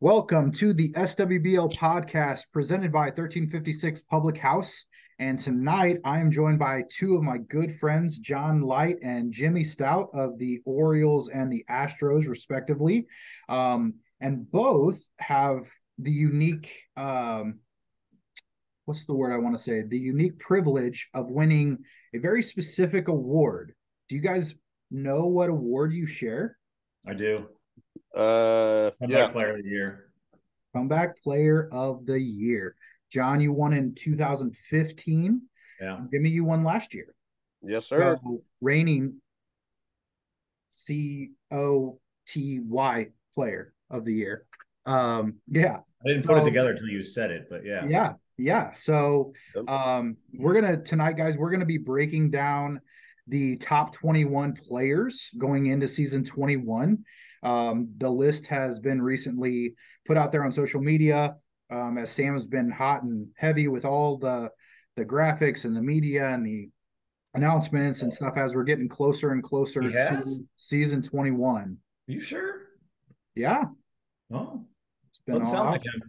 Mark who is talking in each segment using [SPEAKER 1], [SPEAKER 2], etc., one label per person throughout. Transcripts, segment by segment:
[SPEAKER 1] Welcome to the SWBL Podcast presented by 1356 Public House. And tonight I am joined by two of my good friends, John Leicht and Jimmy Stout of the Orioles and the Astros, respectively. And both have the unique, what's the word I want to say? The unique privilege of winning a very specific award. Do you guys know what award you share?
[SPEAKER 2] I do.
[SPEAKER 3] Comeback
[SPEAKER 2] Player of the Year.
[SPEAKER 1] Comeback Player of the Year. John, you won in 2015.
[SPEAKER 2] Yeah.
[SPEAKER 1] Jimmy, you won last year.
[SPEAKER 3] Yes, sir.
[SPEAKER 1] So, reigning COTY Player of the Year. Yeah.
[SPEAKER 2] I didn't put it together until you said it, but yeah.
[SPEAKER 1] Yeah. So tonight, guys, we're gonna be breaking down the top 21 players going into season 21. The list has been recently put out there on social media, as Sam has been hot and heavy with all the graphics and the media and the announcements and stuff as we're getting closer and closer to season 21.
[SPEAKER 2] Are you sure?
[SPEAKER 1] Yeah.
[SPEAKER 2] Oh,
[SPEAKER 1] it's been
[SPEAKER 2] doesn't sound like him.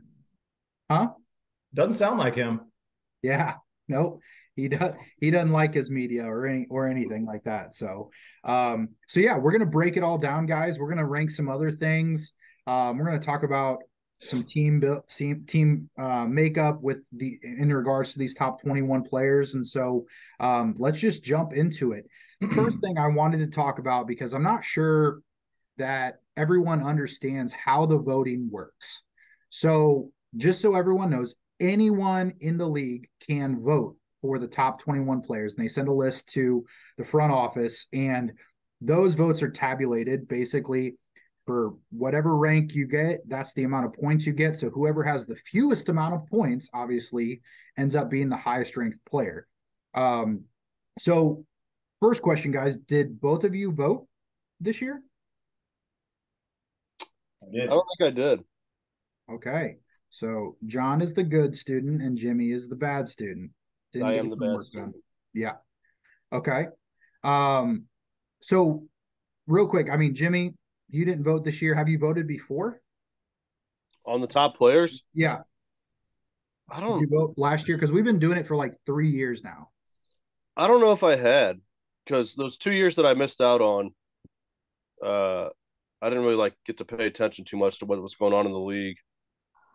[SPEAKER 1] Huh?
[SPEAKER 2] Doesn't sound like him.
[SPEAKER 1] Yeah. Nope. He doesn't like his media or anything like that. So yeah, we're gonna break it all down, guys. We're gonna rank some other things. We're gonna talk about some team makeup in regards to these top 21 players. And so let's just jump into it. First thing I wanted to talk about, because I'm not sure that everyone understands how the voting works. So just so everyone knows, anyone in the league can vote for the top 21 players, and they send a list to the front office, and those votes are tabulated basically for whatever rank you get. That's the amount of points you get. So whoever has the fewest amount of points obviously ends up being the highest ranked player. So first question, guys, did both of you vote this year?
[SPEAKER 3] I don't think I did.
[SPEAKER 1] Okay. So John is the good student and Jimmy is the bad student.
[SPEAKER 3] I am the bad student.
[SPEAKER 1] Yeah. Okay. So real quick, I mean, Jimmy, you didn't vote this year. Have you voted before?
[SPEAKER 3] On the top players?
[SPEAKER 1] Yeah. Did you vote last year? Because we've been doing it for like 3 years now.
[SPEAKER 3] I don't know if I had, because those 2 years that I missed out on, I didn't really get to pay attention too much to what was going on in the league.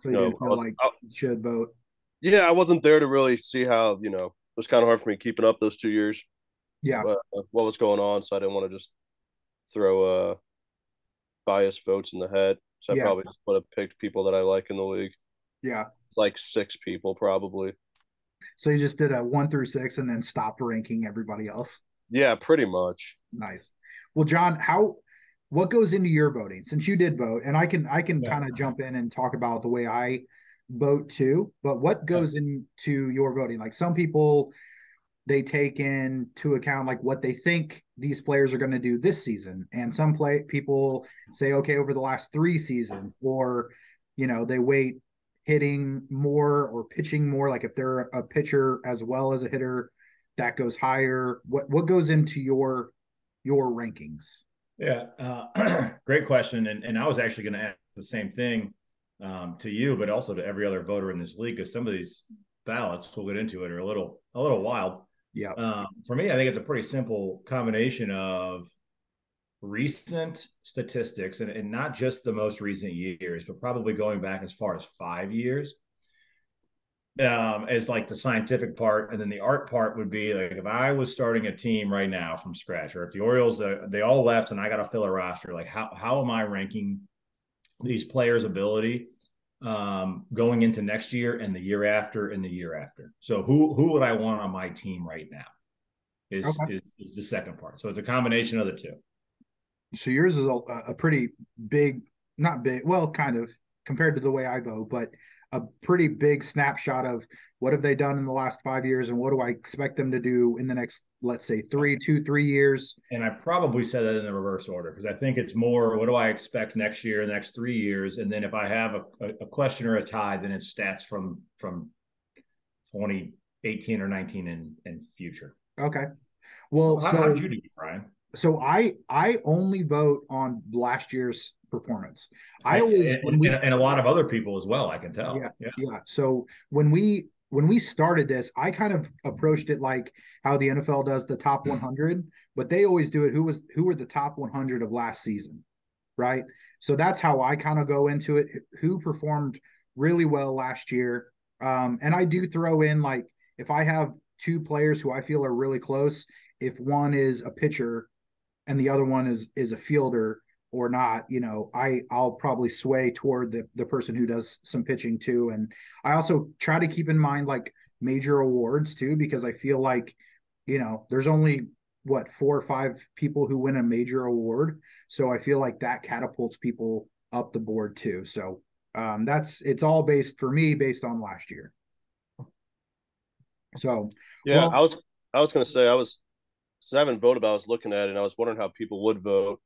[SPEAKER 1] So you didn't feel like you should vote?
[SPEAKER 3] Yeah, I wasn't there to really see how, it was kind of hard for me keeping up those 2 years.
[SPEAKER 1] Yeah.
[SPEAKER 3] What was going on, so I didn't want to just throw biased votes in the head. So I probably just would have picked people that I like in the league.
[SPEAKER 1] Yeah.
[SPEAKER 3] Like 6 people, probably.
[SPEAKER 1] So you just did a 1 through 6 and then stopped ranking everybody else?
[SPEAKER 3] Yeah, pretty much.
[SPEAKER 1] Nice. Well, John, what goes into your voting, since you did vote? And I can kind of jump in and talk about the way I vote too, but what goes into your voting? Like, some people, they take into account like what they think these players are going to do this season, and some people say, okay, over the last 3 seasons, or they weight hitting more or pitching more. Like if they're a pitcher as well as a hitter, that goes higher. What goes into your rankings?
[SPEAKER 2] Yeah, great question. And I was actually going to ask the same thing to you, but also to every other voter in this league, because some of these ballots, we'll get into it, are a little wild.
[SPEAKER 1] Yeah.
[SPEAKER 2] For me, I think it's a pretty simple combination of recent statistics and not just the most recent years, but probably going back as far as 5 years. As like the scientific part, and then the art part would be like if I was starting a team right now from scratch, or if the Orioles they all left and I got to fill a roster, like how am I ranking these players' ability going into next year and the year after and the year after? So who would I want on my team right now is the second part. So it's a combination of the two.
[SPEAKER 1] So yours is a pretty big, not big, well, kind of compared to the way I vote, but a pretty big snapshot of what have they done in the last 5 years and what do I expect them to do in the next, let's say, 3 years. And
[SPEAKER 2] I probably said that in the reverse order, because I think it's more, what do I expect next year, the next 3 years? And then if I have a question or a tie, then it's stats from 2018 or 19 and future.
[SPEAKER 1] Okay. Well,
[SPEAKER 2] how did you do, Brian?
[SPEAKER 1] So I only vote on last year's performance. I always
[SPEAKER 2] and a lot of other people as well, I can tell.
[SPEAKER 1] Yeah. So when we started this, I kind of approached it like how the NFL does the top 100, but they always do it. Who were the top 100 of last season, right? So that's how I kind of go into it. Who performed really well last year? And I do throw in, like, if I have two players who I feel are really close, if one is a pitcher and the other one is a fielder or not, I'll probably sway toward the person who does some pitching too. And I also try to keep in mind like major awards too, because I feel like, there's only 4 or 5 people who win a major award. So I feel like that catapults people up the board too. So it's all based on last year. So,
[SPEAKER 3] yeah, well, I was going to say, since I haven't voted, but I was looking at it and I was wondering how people would vote.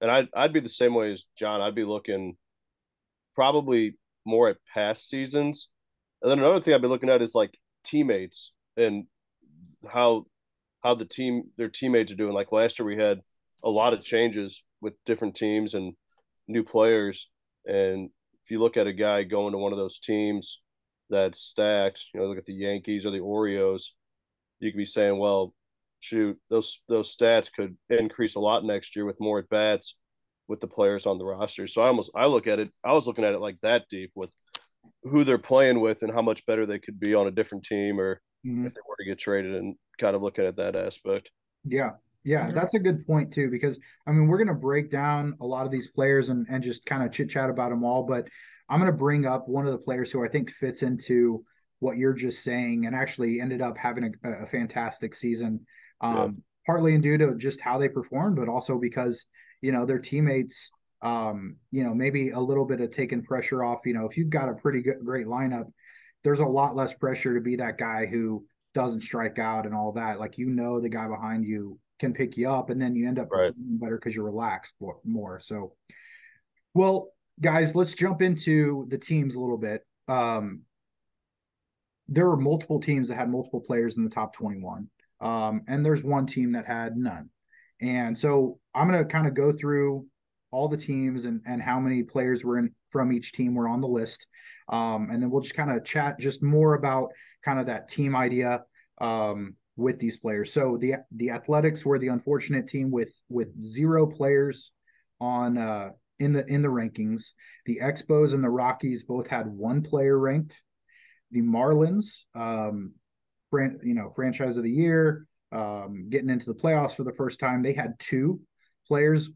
[SPEAKER 3] And I'd be the same way as John. I'd be looking probably more at past seasons. And then another thing I'd be looking at is like teammates and how their teammates are doing. Like last year we had a lot of changes with different teams and new players. And if you look at a guy going to one of those teams that's stacked, look at the Yankees or the Orioles, you could be saying, well, shoot, those stats could increase a lot next year with more at bats with the players on the roster. So I was looking at it like that deep with who they're playing with and how much better they could be on a different team or if they were to get traded, and kind of looking at that aspect.
[SPEAKER 1] Yeah, that's a good point too, because I mean, we're going to break down a lot of these players and just kind of chit chat about them all, but I'm going to bring up one of the players who I think fits into what you're just saying and actually ended up having a fantastic season. Partly due to just how they performed, but also because, their teammates, maybe a little bit of taking pressure off. If you've got a great lineup, there's a lot less pressure to be that guy who doesn't strike out and all that. Like, the guy behind you can pick you up, and then you end up performing better because you're relaxed more. So, well, guys, let's jump into the teams a little bit. There were multiple teams that had multiple players in the top 21. And there's one team that had none. And so I'm going to kind of go through all the teams and how many players from each team were on the list. And then we'll just kind of chat just more about kind of that team idea with these players. So the Athletics were the unfortunate team with 0 players on in the rankings. The Expos and the Rockies both had 1 player ranked. The Marlins, franchise of the year, getting into the playoffs for the first time, they had 2 players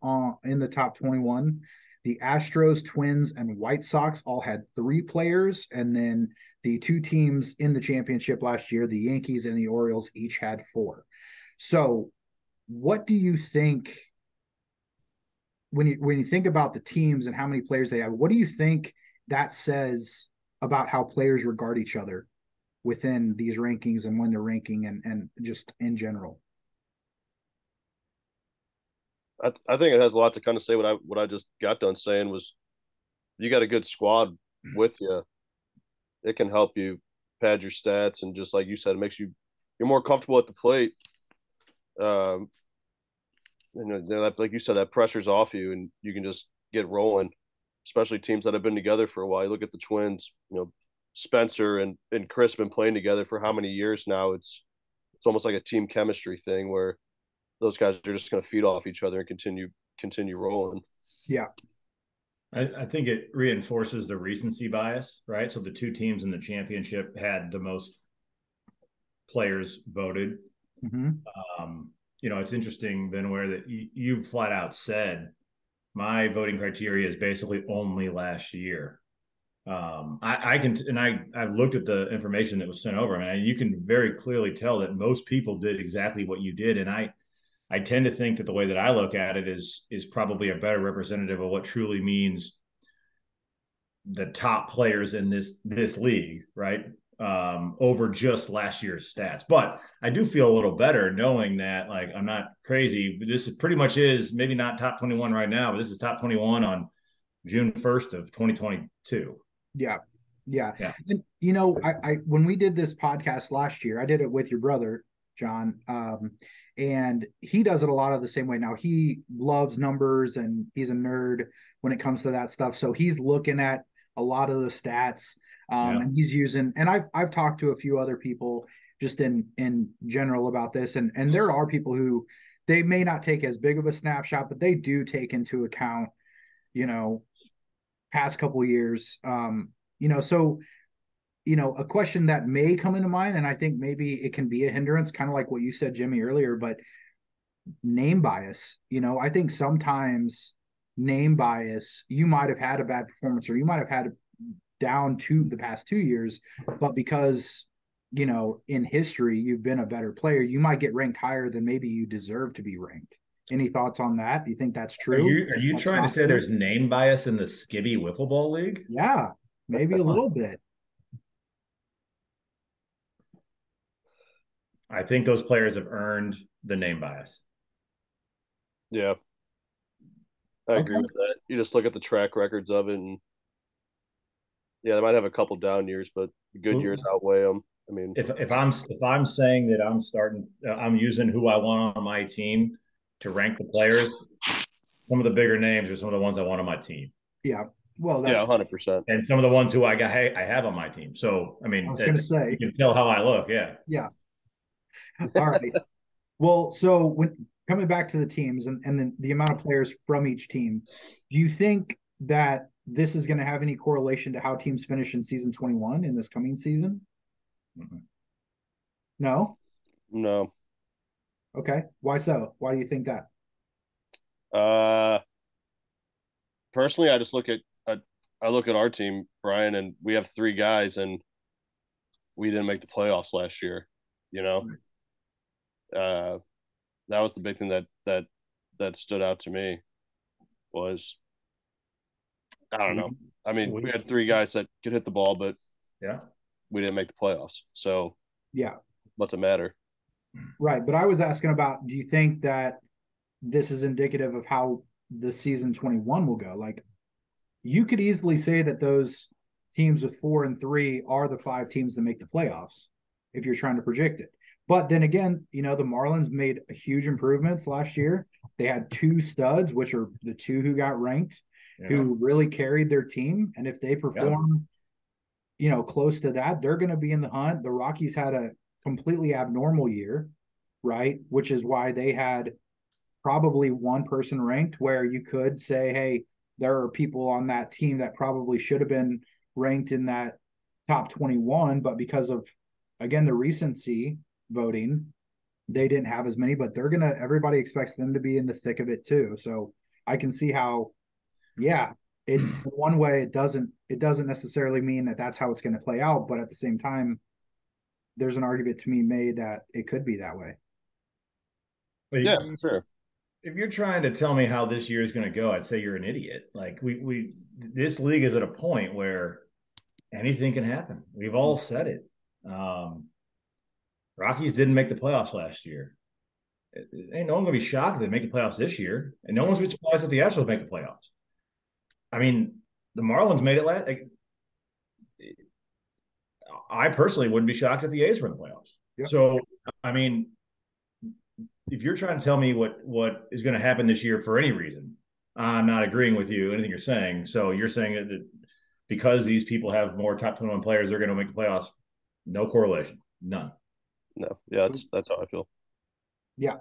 [SPEAKER 1] in the top 21. The Astros, Twins, and White Sox all had 3 players, and then the 2 teams in the championship last year, the Yankees and the Orioles, each had 4. So what do you think when you think about the teams and how many players they have? What do you think that says about how players regard each other within these rankings and when they're ranking and just in general?
[SPEAKER 3] I think it has a lot to kind of say. What I just got done saying was, you got a good squad with you, it can help you pad your stats, and just like you said, it makes you're more comfortable at the plate. Like you said, that pressure's off you, and you can just get rolling. Especially teams that have been together for a while. You look at the Twins, Spencer and Chris been playing together for how many years now? It's almost like a team chemistry thing where those guys are just going to feed off each other and continue rolling.
[SPEAKER 1] Yeah.
[SPEAKER 2] I think it reinforces the recency bias, right? So the 2 teams in the championship had the most players voted. It's interesting, Benware, that you flat out said my voting criteria is basically only last year. I've looked at the information that was sent over, and you can very clearly tell that most people did exactly what you did. And I tend to think that the way that I look at it is probably a better representative of what truly means the top players in this league, right? Over just last year's stats. But I do feel a little better knowing that, like, I'm not crazy. This is pretty much maybe not top 21 right now, but this is top 21 on June 1st of 2022.
[SPEAKER 1] Yeah. And, I when we did this podcast last year, I did it with your brother, John. And he does it a lot of the same way. Now, he loves numbers and he's a nerd when it comes to that stuff. So he's looking at a lot of the stats, and he's using, and I've talked to a few other people just in general about this. And there are people who, they may not take as big of a snapshot, but they do take into account, past couple of years. So, a question that may come into mind, and I think maybe it can be a hindrance, kind of like what you said, Jimmy, earlier, but name bias. I think sometimes name bias, you might have had a bad performance or you might have had down to the past 2 years, but because in history you've been a better player, you might get ranked higher than maybe you deserve to be ranked. Any thoughts on that? Do you think that's true?
[SPEAKER 2] Are you trying to say there's name bias in the Skibby Wiffle Ball League?
[SPEAKER 1] Yeah, maybe a little bit.
[SPEAKER 2] I think those players have earned the name bias.
[SPEAKER 3] Yeah, I agree with that. You just look at the track records of it, and yeah, they might have a couple down years, but the good years outweigh them. I mean,
[SPEAKER 2] if I'm saying that I'm using who I want on my team to rank the players, some of the bigger names are some of the ones I want on my team.
[SPEAKER 1] Yeah. Well, that's
[SPEAKER 3] 100%.
[SPEAKER 2] And some of the ones who I have on my team. So, I mean,
[SPEAKER 1] I was going to say,
[SPEAKER 2] you can tell how I look. Yeah.
[SPEAKER 1] Yeah. All right. Well, so when coming back to the teams and then the amount of players from each team, do you think that this is going to have any correlation to how teams finish in season 21 in this coming season?
[SPEAKER 2] Mm-hmm.
[SPEAKER 3] No.
[SPEAKER 1] Okay. Why so? Why do you think that?
[SPEAKER 3] Personally, I just look at our team, Brian, and we have 3 guys, and we didn't make the playoffs last year. That was the big thing that stood out to me. Was, I don't know. I mean, we had 3 guys that could hit the ball, but we didn't make the playoffs. So what's it matter?
[SPEAKER 1] Right, but I was asking about, do you think that this is indicative of how the season 21 will go? Like, you could easily say that those teams with 4 and 3 are the 5 teams that make the playoffs if you're trying to project it. But then again, the Marlins made huge improvements last year. They had 2 studs, which are the 2 who got ranked, who really carried their team. And if they perform, close to that, they're going to be in the hunt. The Rockies had a completely abnormal year, right? Which is why they had probably 1 person ranked, where you could say, hey, there are people on that team that probably should have been ranked in that top 21, but because of, again, the recency voting, they didn't have as many, but everybody expects them to be in the thick of it too. So I can see how, one way it doesn't necessarily mean that that's how it's going to play out, but at the same time, there's an argument to be made that it could be that way.
[SPEAKER 3] Yeah, for sure.
[SPEAKER 2] If you're trying to tell me how this year is going to go, I'd say you're an idiot. Like this league is at a point where anything can happen. We've all said it. Rockies didn't make the playoffs last year. Ain't no one gonna be shocked if they make the playoffs this year, and no one's gonna be surprised if the Astros make the playoffs. I mean, the Marlins made it last. I personally wouldn't be shocked if the A's were in the playoffs. Yep. So, I mean, if you're trying to tell me what is going to happen this year for any reason, I'm not agreeing with you, anything you're saying. So you're saying that because these people have more top 21 players, they're going to make the playoffs. No correlation. None.
[SPEAKER 3] No. Yeah, that's how I feel.
[SPEAKER 1] Yeah.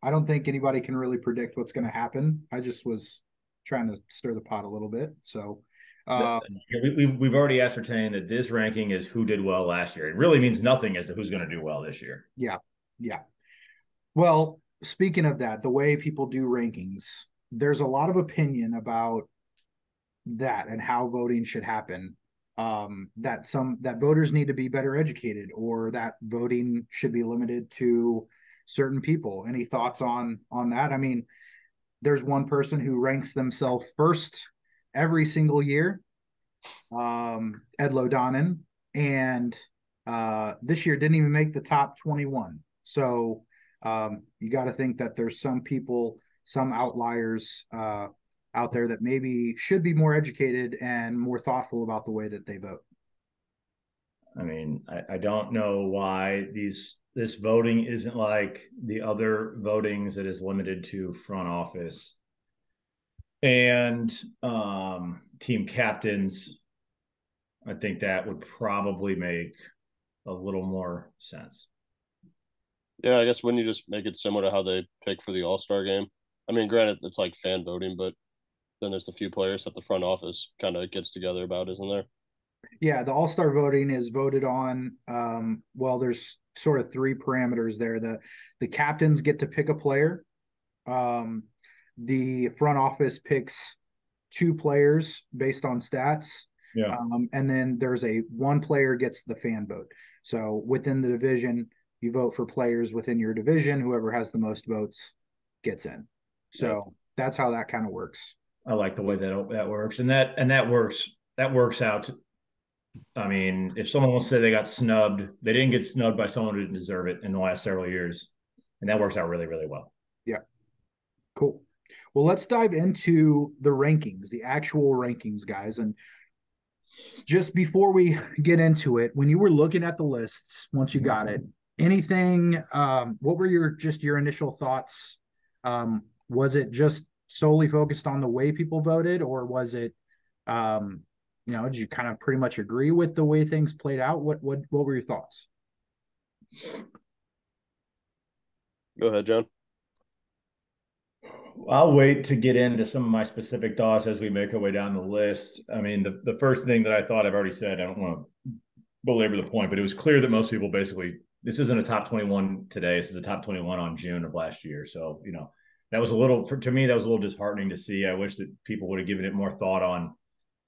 [SPEAKER 1] I don't think anybody can really predict what's going to happen. I just was trying to stir the pot a little bit. So
[SPEAKER 2] we've already ascertained that this ranking is who did well last year. It really means nothing as to who's going to do well this year.
[SPEAKER 1] Yeah. Yeah. Well, speaking of that, the way people do rankings, there's a lot of opinion about that and how voting should happen. That voters need to be better educated, or that voting should be limited to certain people. Any thoughts on that? I mean, there's one person who ranks themselves first every single year, Ed Lodonin, and this year didn't even make the top 21. So you got to think that there's some people, some outliers out there that maybe should be more educated and more thoughtful about the way that they vote.
[SPEAKER 2] I mean, I don't know why this voting isn't like the other votings that is limited to front office and team captains. I think that would probably make a little more sense.
[SPEAKER 3] Yeah, I guess wouldn't you just make it similar to how they pick for the All-Star game? I mean, granted, it's like fan voting, but then there's the few players that the front office kind of gets together about, isn't there?
[SPEAKER 1] Yeah, the all-star voting is voted on. Well, there's sort of three parameters there. The captains get to pick a player. Um, the front office picks two players based on stats.
[SPEAKER 2] Yeah.
[SPEAKER 1] And then there's one player gets the fan vote. So within the division, you vote for players within your division. Whoever has the most votes gets in. So that's how that kind of works.
[SPEAKER 2] I like the way that works, and that works out. I mean, if someone wants to say they got snubbed, they didn't get snubbed by someone who didn't deserve it in the last several years, and that works out really, really well.
[SPEAKER 1] Yeah. Cool. Well, let's dive into the rankings, the actual rankings, guys. And just before we get into it, when you were looking at the lists, once you got it, anything, what were your initial thoughts? Was it just solely focused on the way people voted, or was it, did you kind of pretty much agree with the way things played out? What were your thoughts?
[SPEAKER 3] Go ahead, John.
[SPEAKER 2] I'll wait to get into some of my specific thoughts as we make our way down the list. I mean, the first thing that I thought I've already said, I don't want to belabor the point, but it was clear that most people basically, this isn't a top 21 today. This is a top 21 on June of last year. So, that was to me, that was a little disheartening to see. I wish that people would have given it more thought on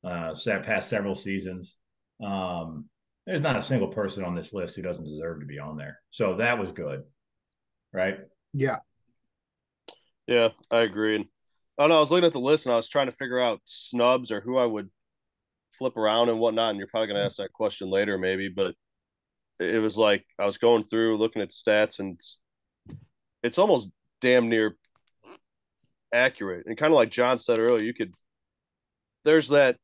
[SPEAKER 2] past several seasons. There's not a single person on this list who doesn't deserve to be on there. So that was good. Right?
[SPEAKER 1] Yeah.
[SPEAKER 3] Yeah, I agree. I don't know. I was looking at the list and I was trying to figure out snubs or who I would flip around and whatnot. And you're probably going to ask that question later, maybe. But it was like I was going through looking at stats and it's almost damn near accurate. And kind of like John said earlier, there's that,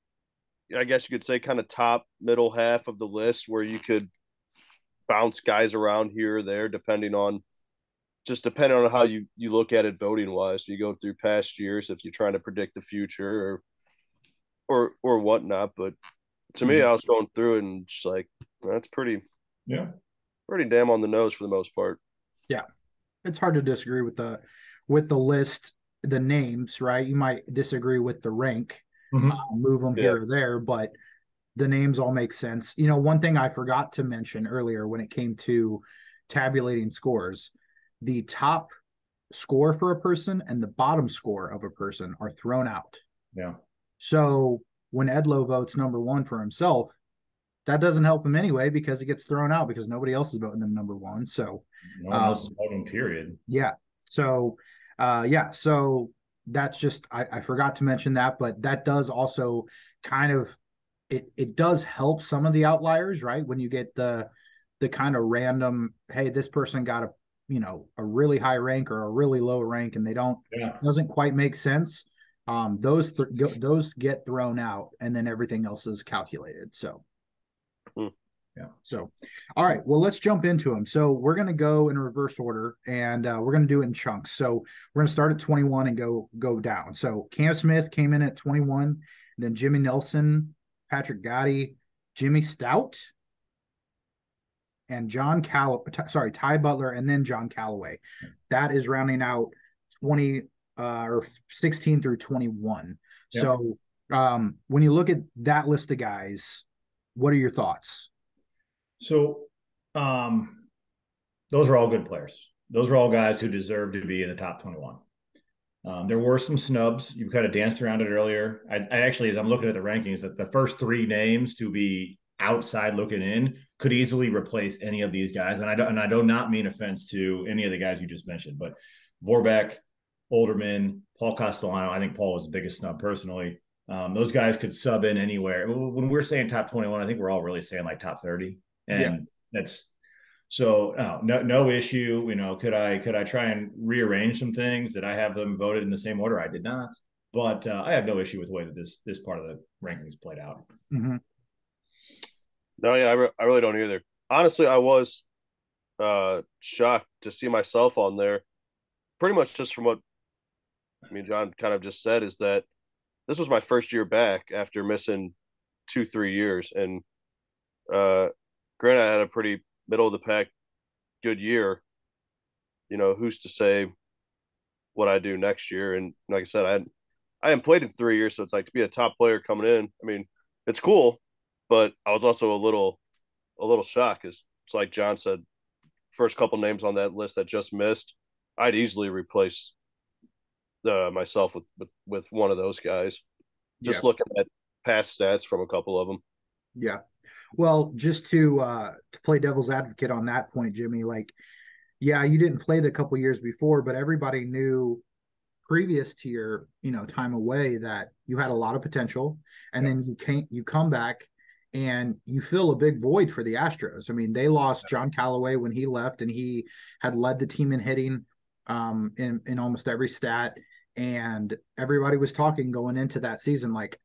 [SPEAKER 3] I guess you could say, kind of top middle half of the list where you could bounce guys around here or there depending on how you look at it voting wise. You go through past years if you're trying to predict the future or whatnot. But to me, I was going through it and just like, that's pretty damn on the nose for the most part.
[SPEAKER 1] Yeah. It's hard to disagree with the list, the names, right? You might disagree with the rank, move them here or there, but the names all make sense. One thing I forgot to mention earlier when it came to tabulating scores, the top score for a person and the bottom score of a person are thrown out.
[SPEAKER 2] Yeah.
[SPEAKER 1] So when Edlow votes number one for himself, that doesn't help him anyway because it gets thrown out because nobody else is voting him number one. So
[SPEAKER 2] no one else is voting, period.
[SPEAKER 1] Yeah. So so that's just I forgot to mention that, but that does also kind of it does help some of the outliers, right? When you get the kind of random, hey, this person got a really high rank or a really low rank and they doesn't quite make sense. Those get thrown out and then everything else is calculated. So
[SPEAKER 2] yeah.
[SPEAKER 1] So, all right, well, let's jump into them. So we're going to go in reverse order and we're going to do it in chunks. So we're going to start at 21 and go down. So Cam Smith came in at 21, then Jimmy Nelson, Patrick Gotti, Jimmy Stout, and Ty Butler, and then John Callaway. That is rounding out 20 or 16 through 21. Yeah. So when you look at that list of guys, what are your thoughts?
[SPEAKER 2] So those are all good players. Those are all guys who deserve to be in the top 21. There were some snubs. You kind of danced around it earlier. I actually, as I'm looking at the rankings, that the first three names to be outside looking in could easily replace any of these guys. And I do not mean offense to any of the guys you just mentioned, but Vorbeck, Olderman, Paul Castellano. I think Paul was the biggest snub personally. Those guys could sub in anywhere. When we're saying top 21, I think we're all really saying like top 30. And that's so no issue. Could I try and rearrange some things? Did I have them voted in the same order? I did not, but I have no issue with the way that this part of the rankings played out.
[SPEAKER 1] Mm-hmm.
[SPEAKER 3] No, yeah, I really don't either. Honestly, I was shocked to see myself on there. Pretty much just from what me and John kind of just said is that this was my first year back after missing 2-3 years, and granted, I had a pretty middle of the pack good year. Who's to say what I do next year? And like I said, I hadn't played in 3 years, so it's like to be a top player coming in. I mean, it's cool, but I was also a little shocked because it's like John said, first couple names on that list that just missed, I'd easily replace myself with one of those guys.
[SPEAKER 1] Yeah.
[SPEAKER 3] Just looking at past stats from a couple of them.
[SPEAKER 1] Yeah. Well, just to play devil's advocate on that point, Jimmy, like, yeah, you didn't play the couple years before, but everybody knew previous to your, time away that you had a lot of potential, and then you come back and you fill a big void for the Astros. I mean, they lost John Callaway when he left, and he had led the team in hitting in almost every stat, and everybody was talking going into that season like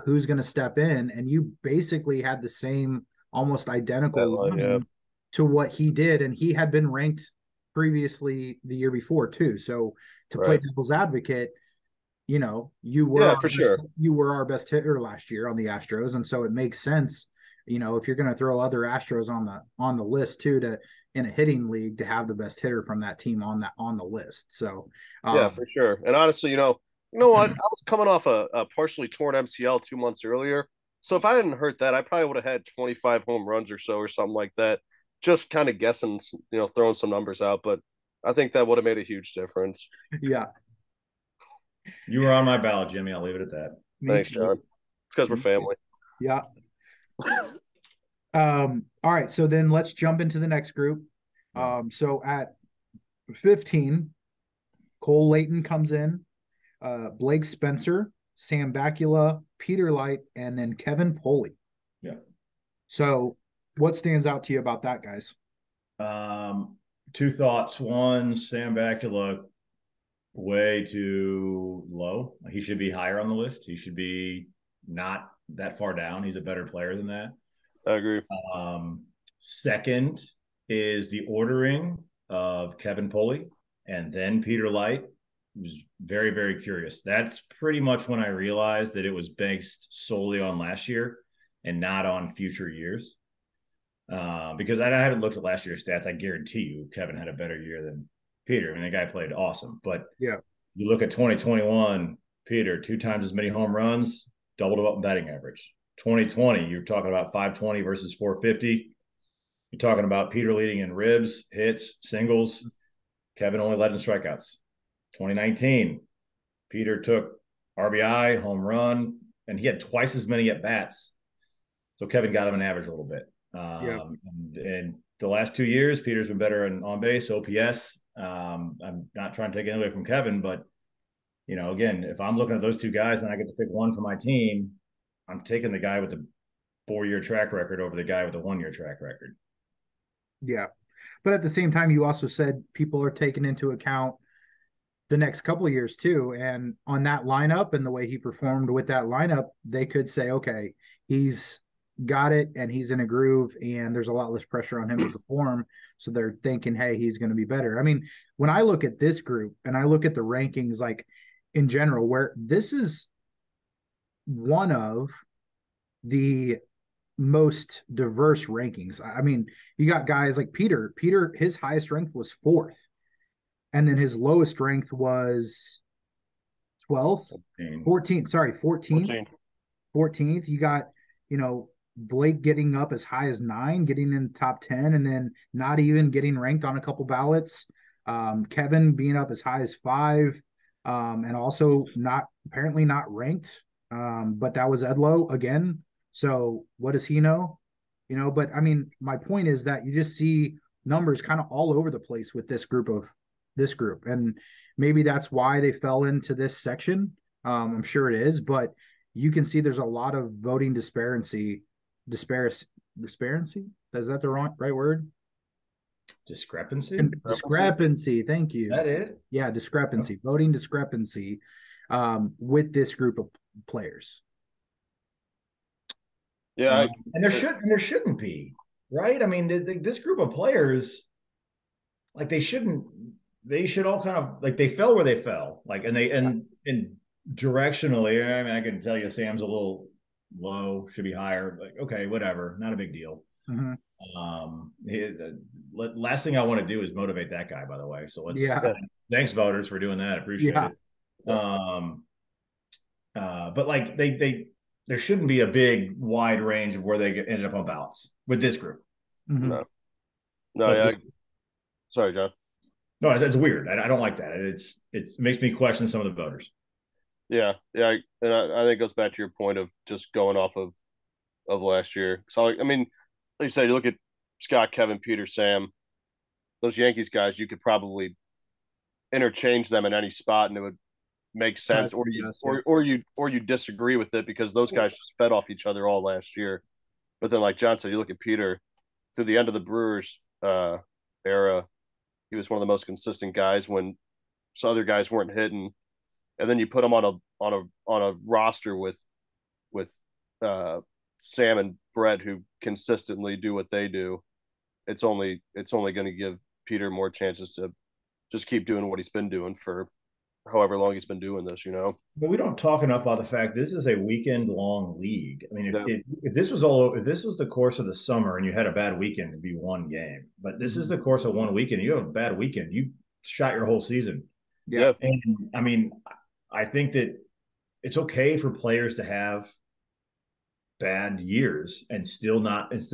[SPEAKER 1] who's going to step in, and you basically had the same almost identical
[SPEAKER 3] Yeah.
[SPEAKER 1] to what he did, and he had been ranked previously the year before too. So to play devil's advocate,
[SPEAKER 3] for sure.
[SPEAKER 1] You were our best hitter last year on the Astros, and so it makes sense. If you're going to throw other Astros on the list too, to in a hitting league, to have the best hitter from that team on the list. So
[SPEAKER 3] Yeah, for sure. And honestly, you know what? I was coming off a partially torn MCL 2 months earlier. So if I hadn't hurt that, I probably would have had 25 home runs or so or something like that. Just kind of guessing, throwing some numbers out. But I think that would have made a huge difference.
[SPEAKER 1] Yeah.
[SPEAKER 2] You were on my ballot, Jimmy. I'll leave it at that.
[SPEAKER 3] Thanks, John. It's because we're family.
[SPEAKER 1] Yeah. All right. So then let's jump into the next group. So at 15, Cole Layton comes in, Blake Spencer, Sam Bakula, Peter Leicht, and then Kevin Poley.
[SPEAKER 2] Yeah.
[SPEAKER 1] So what stands out to you about that, guys?
[SPEAKER 2] Two thoughts. One, Sam Bakula, way too low. He should be higher on the list. He should be not that far down. He's a better player than that.
[SPEAKER 3] I agree.
[SPEAKER 2] Second is the ordering of Kevin Poley and then Peter Leicht. It was very, very curious. That's pretty much when I realized that it was based solely on last year and not on future years. Because I haven't looked at last year's stats. I guarantee you Kevin had a better year than Peter. I mean, the guy played awesome. But
[SPEAKER 1] yeah,
[SPEAKER 2] you look at 2021, Peter, 2 times as many home runs, doubled up batting average. 2020, you're talking about 520 versus 450. You're talking about Peter leading in ribs, hits, singles. Kevin only led in strikeouts. 2019, Peter took RBI, home run, and he had twice as many at bats. So Kevin got him an average a little bit. And the last 2 years, Peter's been better in on base, OPS. I'm not trying to take anything away from Kevin, but again, if I'm looking at those 2 guys and I get to pick one for my team, I'm taking the guy with the 4-year track record over the guy with the 1-year track record.
[SPEAKER 1] Yeah. But at the same time, you also said people are taking into account the next couple of years too. And on that lineup and the way he performed with that lineup, they could say, okay, he's got it and he's in a groove and there's a lot less pressure on him to perform. So they're thinking, hey, he's going to be better. I mean, when I look at this group and I look at the rankings, like in general, where this is one of the most diverse rankings. I mean, you got guys like Peter, his highest rank was 4th. And then his lowest ranked was 12th, 14th, sorry, 14th. 14th. You got, Blake getting up as high as 9, getting in the top 10, and then not even getting ranked on a couple ballots. Kevin being up as high as 5, and also apparently not ranked. But that was Edlow again. So what does he know? But I mean, my point is that you just see numbers kind of all over the place with this group. And maybe that's why they fell into this section. I'm sure it is, but you can see there's a lot of voting disparity. Disparity? Is that the right word?
[SPEAKER 2] Discrepancy?
[SPEAKER 1] Discrepancy. Thank you.
[SPEAKER 2] Is that it?
[SPEAKER 1] Yeah. Discrepancy, voting discrepancy, with this group of players.
[SPEAKER 3] Yeah,
[SPEAKER 2] and there shouldn't be, right? I mean, this group of players, like they should all kind of like they fell where they fell, like and directionally. I mean, I can tell you Sam's a little low, should be higher. Like, okay, whatever, not a big deal.
[SPEAKER 1] Mm-hmm.
[SPEAKER 2] Last thing I want to do is motivate that guy, by the way. So thanks voters for doing that. Appreciate it. But like there shouldn't be a big wide range of where they ended up on ballots with this group.
[SPEAKER 1] Mm-hmm.
[SPEAKER 3] No, yeah. Sorry, John.
[SPEAKER 2] No, it's weird. I don't like that. It makes me question some of the voters.
[SPEAKER 3] Yeah, and I think it goes back to your point of just going off of last year. So I mean, like you said, you look at Scott, Kevin, Peter, Sam, those Yankees guys. You could probably interchange them in any spot, and it would make sense. Or you disagree with it because those guys just fed off each other all last year. But then, like John said, you look at Peter through the end of the Brewers era. He was one of the most consistent guys when some other guys weren't hitting, and then you put him on a roster with Sam and Brett who consistently do what they do. It's only going to give Peter more chances to just keep doing what he's been doing for however long he's been doing this,
[SPEAKER 2] But we don't talk enough about the fact this is a weekend-long league. I mean, if this was the course of the summer and you had a bad weekend, it'd be one game. But this is the course of one weekend. You have a bad weekend, you shot your whole season.
[SPEAKER 3] Yeah.
[SPEAKER 2] And I mean, I think that it's okay for players to have bad years and still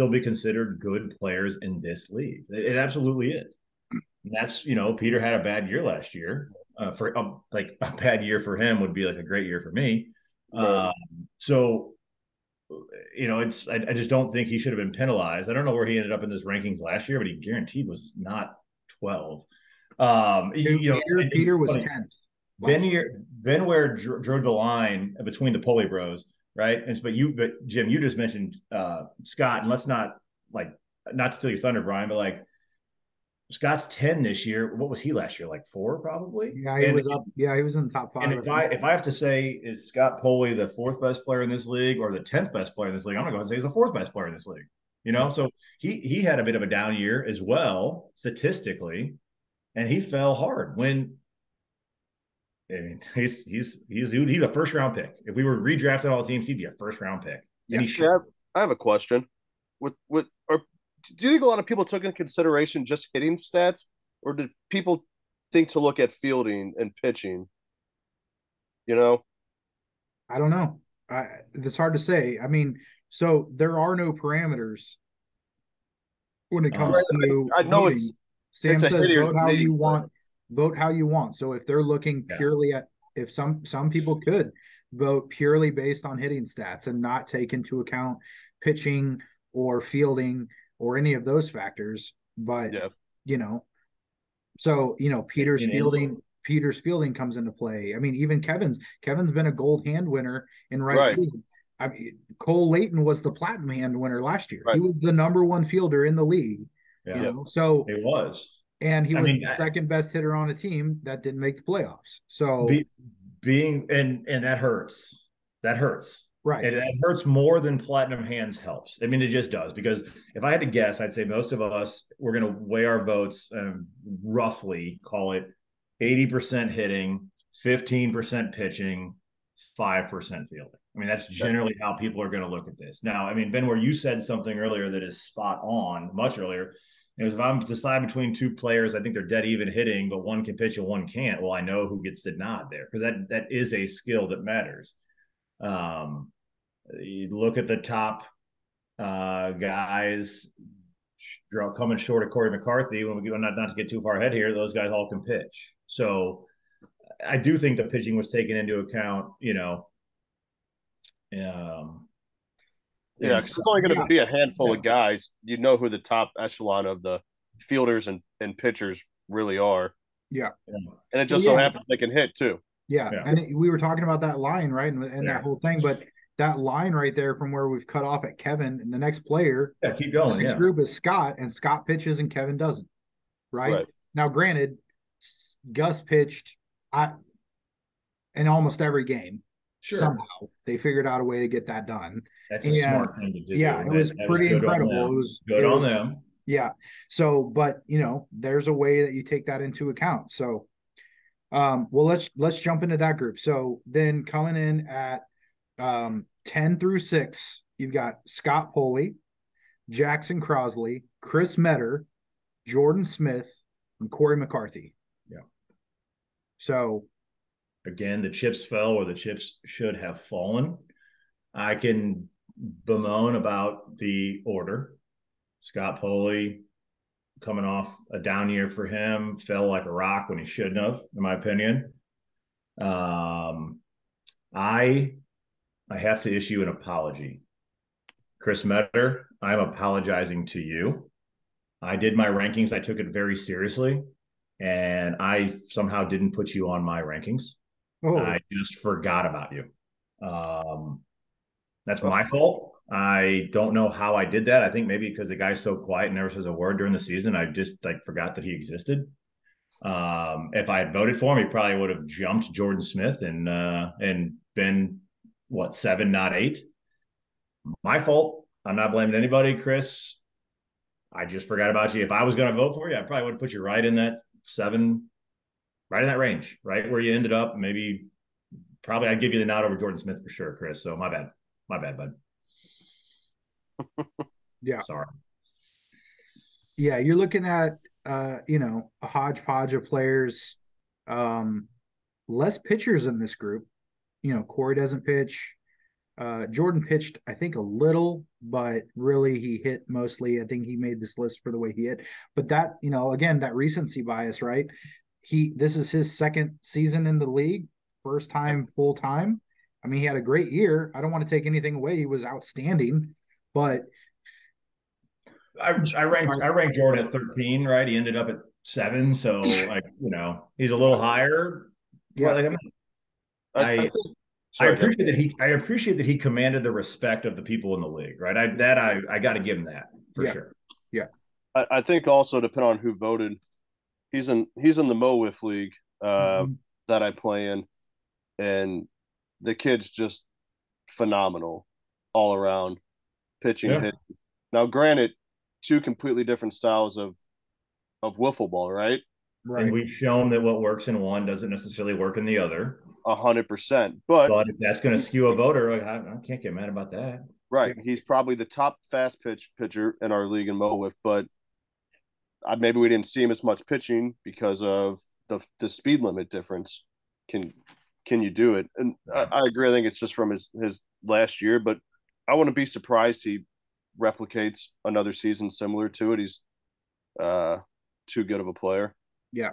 [SPEAKER 2] be considered good players in this league. It absolutely is. And that's, Peter had a bad year last year. For like a bad year for him would be like a great year for me. So, I just don't think he should have been penalized. I don't know where he ended up in this rankings last year, but he guaranteed was not 12.
[SPEAKER 1] Peter was 10th.
[SPEAKER 2] Benware drove the line between the Poli Bros, right? But Jim, you just mentioned Scott, and let's not to steal your thunder, Brian, but like Scott's 10 this year. What was he last year? Like 4, probably.
[SPEAKER 1] Yeah, he was up. Yeah, he was in the top 5.
[SPEAKER 2] And if I have to say, is Scott Poli the 4th best player in this league or the 10th best player in this league? I'm gonna go and say he's the 4th best player in this league. So he had a bit of a down year as well, statistically, and he fell hard when. I mean, he's a first round pick. If we were redrafting all the teams, he'd be a first round pick.
[SPEAKER 3] Yeah, I have a question. Do you think a lot of people took into consideration just hitting stats, or did people think to look at fielding and pitching?
[SPEAKER 1] I don't know. It's hard to say. I mean, so there are no parameters when it comes to.
[SPEAKER 3] I know
[SPEAKER 1] voting. Sam says vote how you want. Vote how you want. So if they're looking purely at, if some people could vote purely based on hitting stats and not take into account pitching or fielding or any of those factors, but so Peter's fielding comes into play. I mean, even Kevin's been a gold hand winner in right field. I mean, Cole Layton was the platinum hand winner last year. He was the #1 fielder in the league. So
[SPEAKER 2] it was.
[SPEAKER 1] And he was the second best hitter on a team that didn't make the playoffs. So
[SPEAKER 2] and that hurts. That hurts.
[SPEAKER 1] Right.
[SPEAKER 2] And it hurts more than platinum hands helps. I mean, it just does. Because if I had to guess, I'd say most of us, we're going to weigh our votes roughly, call it 80% hitting, 15% pitching, 5% fielding. I mean, that's generally how people are going to look at this. Now, I mean, Ben, where you said something earlier that is spot on, much earlier. It was if I'm deciding between two players, I think they're dead even hitting, but one can pitch and one can't. Well, I know who gets the nod there because that is a skill that matters. You look at the top guys coming short of Corey McCarthy. When we go, not to get too far ahead here, those guys all can pitch. So I do think the pitching was taken into account.
[SPEAKER 3] Yeah, it's only going to be a handful of guys. You know who the top echelon of the fielders and pitchers really are.
[SPEAKER 1] Yeah.
[SPEAKER 3] And it just so happens they can hit too.
[SPEAKER 1] Yeah. And we were talking about that line, right? And that whole thing. But that line right there from where we've cut off at Kevin and the next player.
[SPEAKER 2] Yeah, keep going.
[SPEAKER 1] The next group is Scott, and Scott pitches and Kevin doesn't. Right? Now, granted, Gus pitched in almost every game.
[SPEAKER 2] Sure.
[SPEAKER 1] Somehow they figured out a way to get that done.
[SPEAKER 2] That's a smart thing to do.
[SPEAKER 1] Yeah, it was pretty incredible. It was
[SPEAKER 2] good on them.
[SPEAKER 1] Yeah. So, but there's a way that you take that into account. So, well, let's jump into that group. So then coming in at 10 through 6, you've got Scott Poley, Jackson Crosley, Chris Metter, Jordan Smith, and Corey McCarthy.
[SPEAKER 2] Yeah.
[SPEAKER 1] So
[SPEAKER 2] again, the chips fell where the chips should have fallen. I can bemoan about the order. Scott Poley, coming off a down year for him, fell like a rock when he shouldn't have, in my opinion. I have to issue an apology. Chris Metter, I'm apologizing to you. I did my rankings. I took it very seriously, and I somehow didn't put you on my rankings.
[SPEAKER 1] Oh.
[SPEAKER 2] I just forgot about you. That's my fault. I don't know how I did that. I think maybe because the guy's so quiet and never says a word during the season, I just forgot that he existed. If I had voted for him, he probably would have jumped Jordan Smith and been 7, not 8. My fault. I'm not blaming anybody, Chris. I just forgot about you. If I was going to vote for you, I probably would have put you right in that 7, right in that range, right where you ended up. Maybe, probably I'd give you the nod over Jordan Smith for sure, Chris. So my bad, bud.
[SPEAKER 1] Yeah.
[SPEAKER 2] Sorry.
[SPEAKER 1] Yeah, you're looking at a hodgepodge of players, less pitchers in this group. Corey doesn't pitch. Jordan pitched, I think, a little, but really he hit mostly. I think he made this list for the way he hit. But that, again, that recency bias, right? This is his second season in the league, first time full time. I mean, he had a great year. I don't want to take anything away. He was outstanding, but
[SPEAKER 2] I ranked Jordan at 13, right? He ended up at 7, so he's a little higher.
[SPEAKER 1] Yeah,
[SPEAKER 2] I appreciate that he commanded the respect of the people in the league, right? I got to give him that for sure.
[SPEAKER 1] Yeah,
[SPEAKER 3] I think also depending on who voted, he's in the MoWIF league that I play in, and the kid's just phenomenal all around, pitching, hitting. Now, granted, 2 completely different styles of wiffle ball, right?
[SPEAKER 2] Right. And we've shown that what works in one doesn't necessarily work in the other.
[SPEAKER 3] 100%. But
[SPEAKER 2] if that's going to skew a voter, I can't get mad about that.
[SPEAKER 3] Right. He's probably the top fast pitch pitcher in our league in MoWIF, but maybe we didn't see him as much pitching because of the speed limit difference. Can you do it? And I agree. I think it's just from his last year, but I wouldn't be surprised he replicates another season similar to it. He's too good of a player.
[SPEAKER 1] Yeah.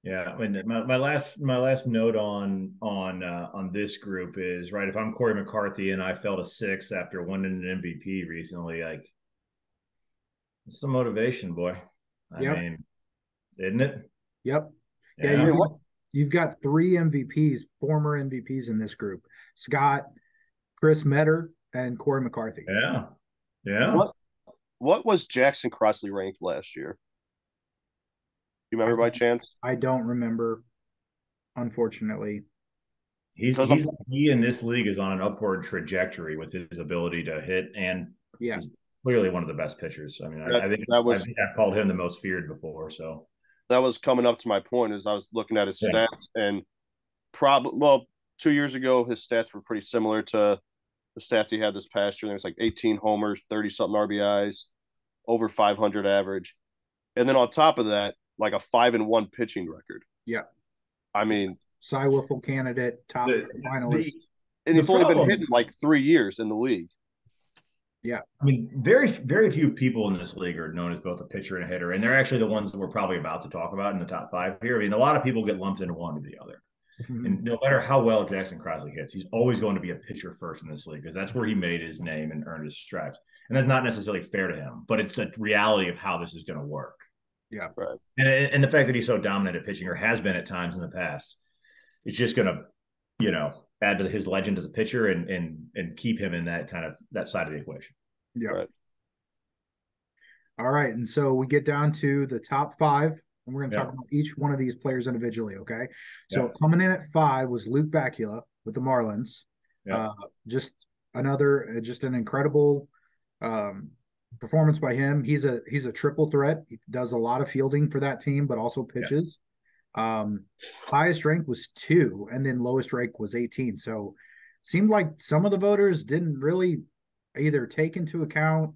[SPEAKER 2] Yeah. I mean, my last note on this group is, right, if I'm Corey McCarthy and I fell to 6 after winning an MVP recently, it's the motivation, boy. I mean, isn't it?
[SPEAKER 1] Yep. Yeah. You've got 3 MVPs, former MVPs in this group: Scott, Chris Metter, and Corey McCarthy.
[SPEAKER 2] Yeah. Yeah.
[SPEAKER 3] What was Jackson Crosley ranked last year? You remember by chance?
[SPEAKER 1] I don't remember, unfortunately.
[SPEAKER 2] He in this league is on an upward trajectory with his ability to hit, and he's clearly one of the best pitchers. I mean, I think I've called him the most feared before. So
[SPEAKER 3] that was coming up to my point as I was looking at his stats, and 2 years ago his stats were pretty similar to the stats he had this past year. There was like 18 homers, 30-something RBIs, over 500 average, and then on top of that, like a 5-1 pitching record.
[SPEAKER 1] Yeah,
[SPEAKER 3] I mean,
[SPEAKER 1] Cy Wiffle candidate, top finalist,
[SPEAKER 3] and he's only been hitting like 3 years in the league.
[SPEAKER 1] Yeah,
[SPEAKER 2] I mean, very, very few people in this league are known as both a pitcher and a hitter, and they're actually the ones that we're probably about to talk about in the top 5 here. I mean, a lot of people get lumped into one or the other. Mm-hmm. And no matter how well Jackson Crosley hits, he's always going to be a pitcher first in this league because that's where he made his name and earned his stripes. And that's not necessarily fair to him, but it's a reality of how this is going to work.
[SPEAKER 1] Yeah,
[SPEAKER 3] right.
[SPEAKER 2] And the fact that he's so dominant at pitching, or has been at times in the past, is just going to, add to his legend as a pitcher and keep him in that side of the equation.
[SPEAKER 1] Yeah.
[SPEAKER 3] Right.
[SPEAKER 1] All right. And so we get down to the top 5, and we're going to talk about each one of these players individually. Okay. So coming in at 5 was Luke Bacula with the Marlins.
[SPEAKER 2] Yeah.
[SPEAKER 1] Just an incredible performance by him. He's a triple threat. He does a lot of fielding for that team, but also pitches. Highest rank was 2, and then lowest rank was 18. So seemed like some of the voters didn't really either take into account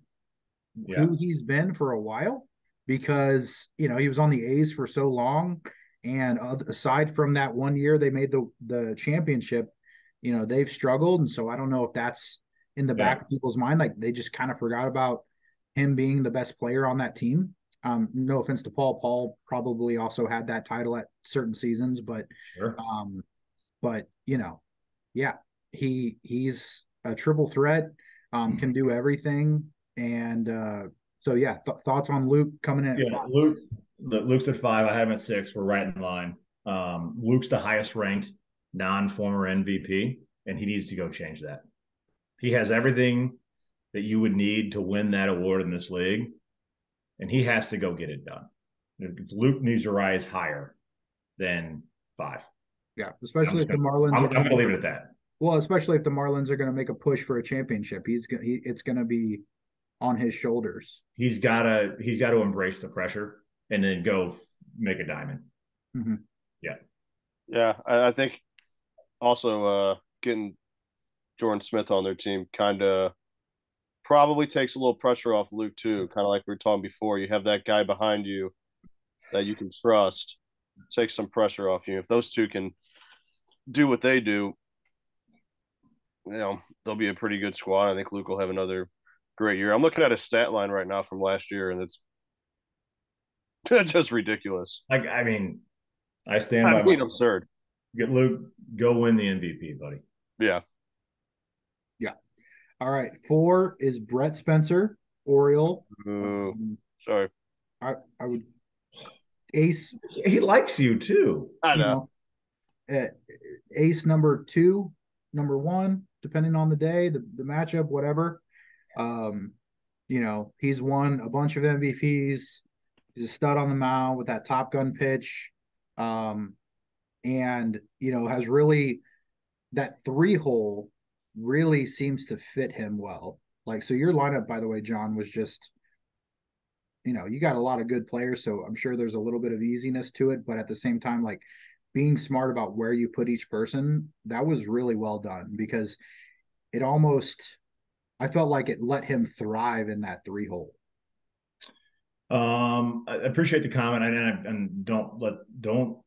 [SPEAKER 1] who he's been for a while, because he was on the A's for so long, and aside from that one year they made the championship, they've struggled. And so I don't know if that's in the back of people's mind, like they just kind of forgot about him being the best player on that team. No offense to Paul. Paul probably also had that title at certain seasons, but
[SPEAKER 2] Sure.
[SPEAKER 1] He's a triple threat, can do everything. And thoughts on Luke coming in at 5?
[SPEAKER 2] Luke's at 5. I had him at 6. We're right in line. Luke's the highest ranked non-former MVP, and he needs to go change that. He has everything that you would need to win that award in this league, and he has to go get it done. Luke needs to rise higher than 5.
[SPEAKER 1] Yeah, especially if the Marlins
[SPEAKER 2] I'm going to leave it at that.
[SPEAKER 1] Well, especially if the Marlins are going to make a push for a championship, it's going to be on his shoulders. He's got
[SPEAKER 2] to embrace the pressure and then go make a diamond.
[SPEAKER 1] Mm-hmm.
[SPEAKER 3] Yeah. I think also getting Jordan Smith on their team kind of probably takes a little pressure off Luke too. Kind of like we were talking before, you have that guy behind you that you can trust, take some pressure off you. If those two can do what they do, they'll be a pretty good squad. I think Luke will have another great year. I'm looking at a stat line right now from last year, and it's just ridiculous.
[SPEAKER 2] I stand by.
[SPEAKER 3] Absurd.
[SPEAKER 2] Get Luke, go win the MVP, buddy.
[SPEAKER 3] Yeah.
[SPEAKER 1] All right. 4 is Brett Spencer, Oriole.
[SPEAKER 3] Sorry.
[SPEAKER 1] I would ace.
[SPEAKER 2] He likes you too.
[SPEAKER 3] I know.
[SPEAKER 1] Ace number 2, number 1, depending on the day, the matchup, whatever. He's won a bunch of MVPs. He's a stud on the mound with that Top Gun pitch. And has really, that 3-hole really seems to fit him well. Like, so your lineup, by the way, John, was just, you got a lot of good players, so I'm sure there's a little bit of easiness to it, but at the same time, like, being smart about where you put each person, that was really well done, because I felt like it let him thrive in that 3-hole.
[SPEAKER 2] I appreciate the comment, and don't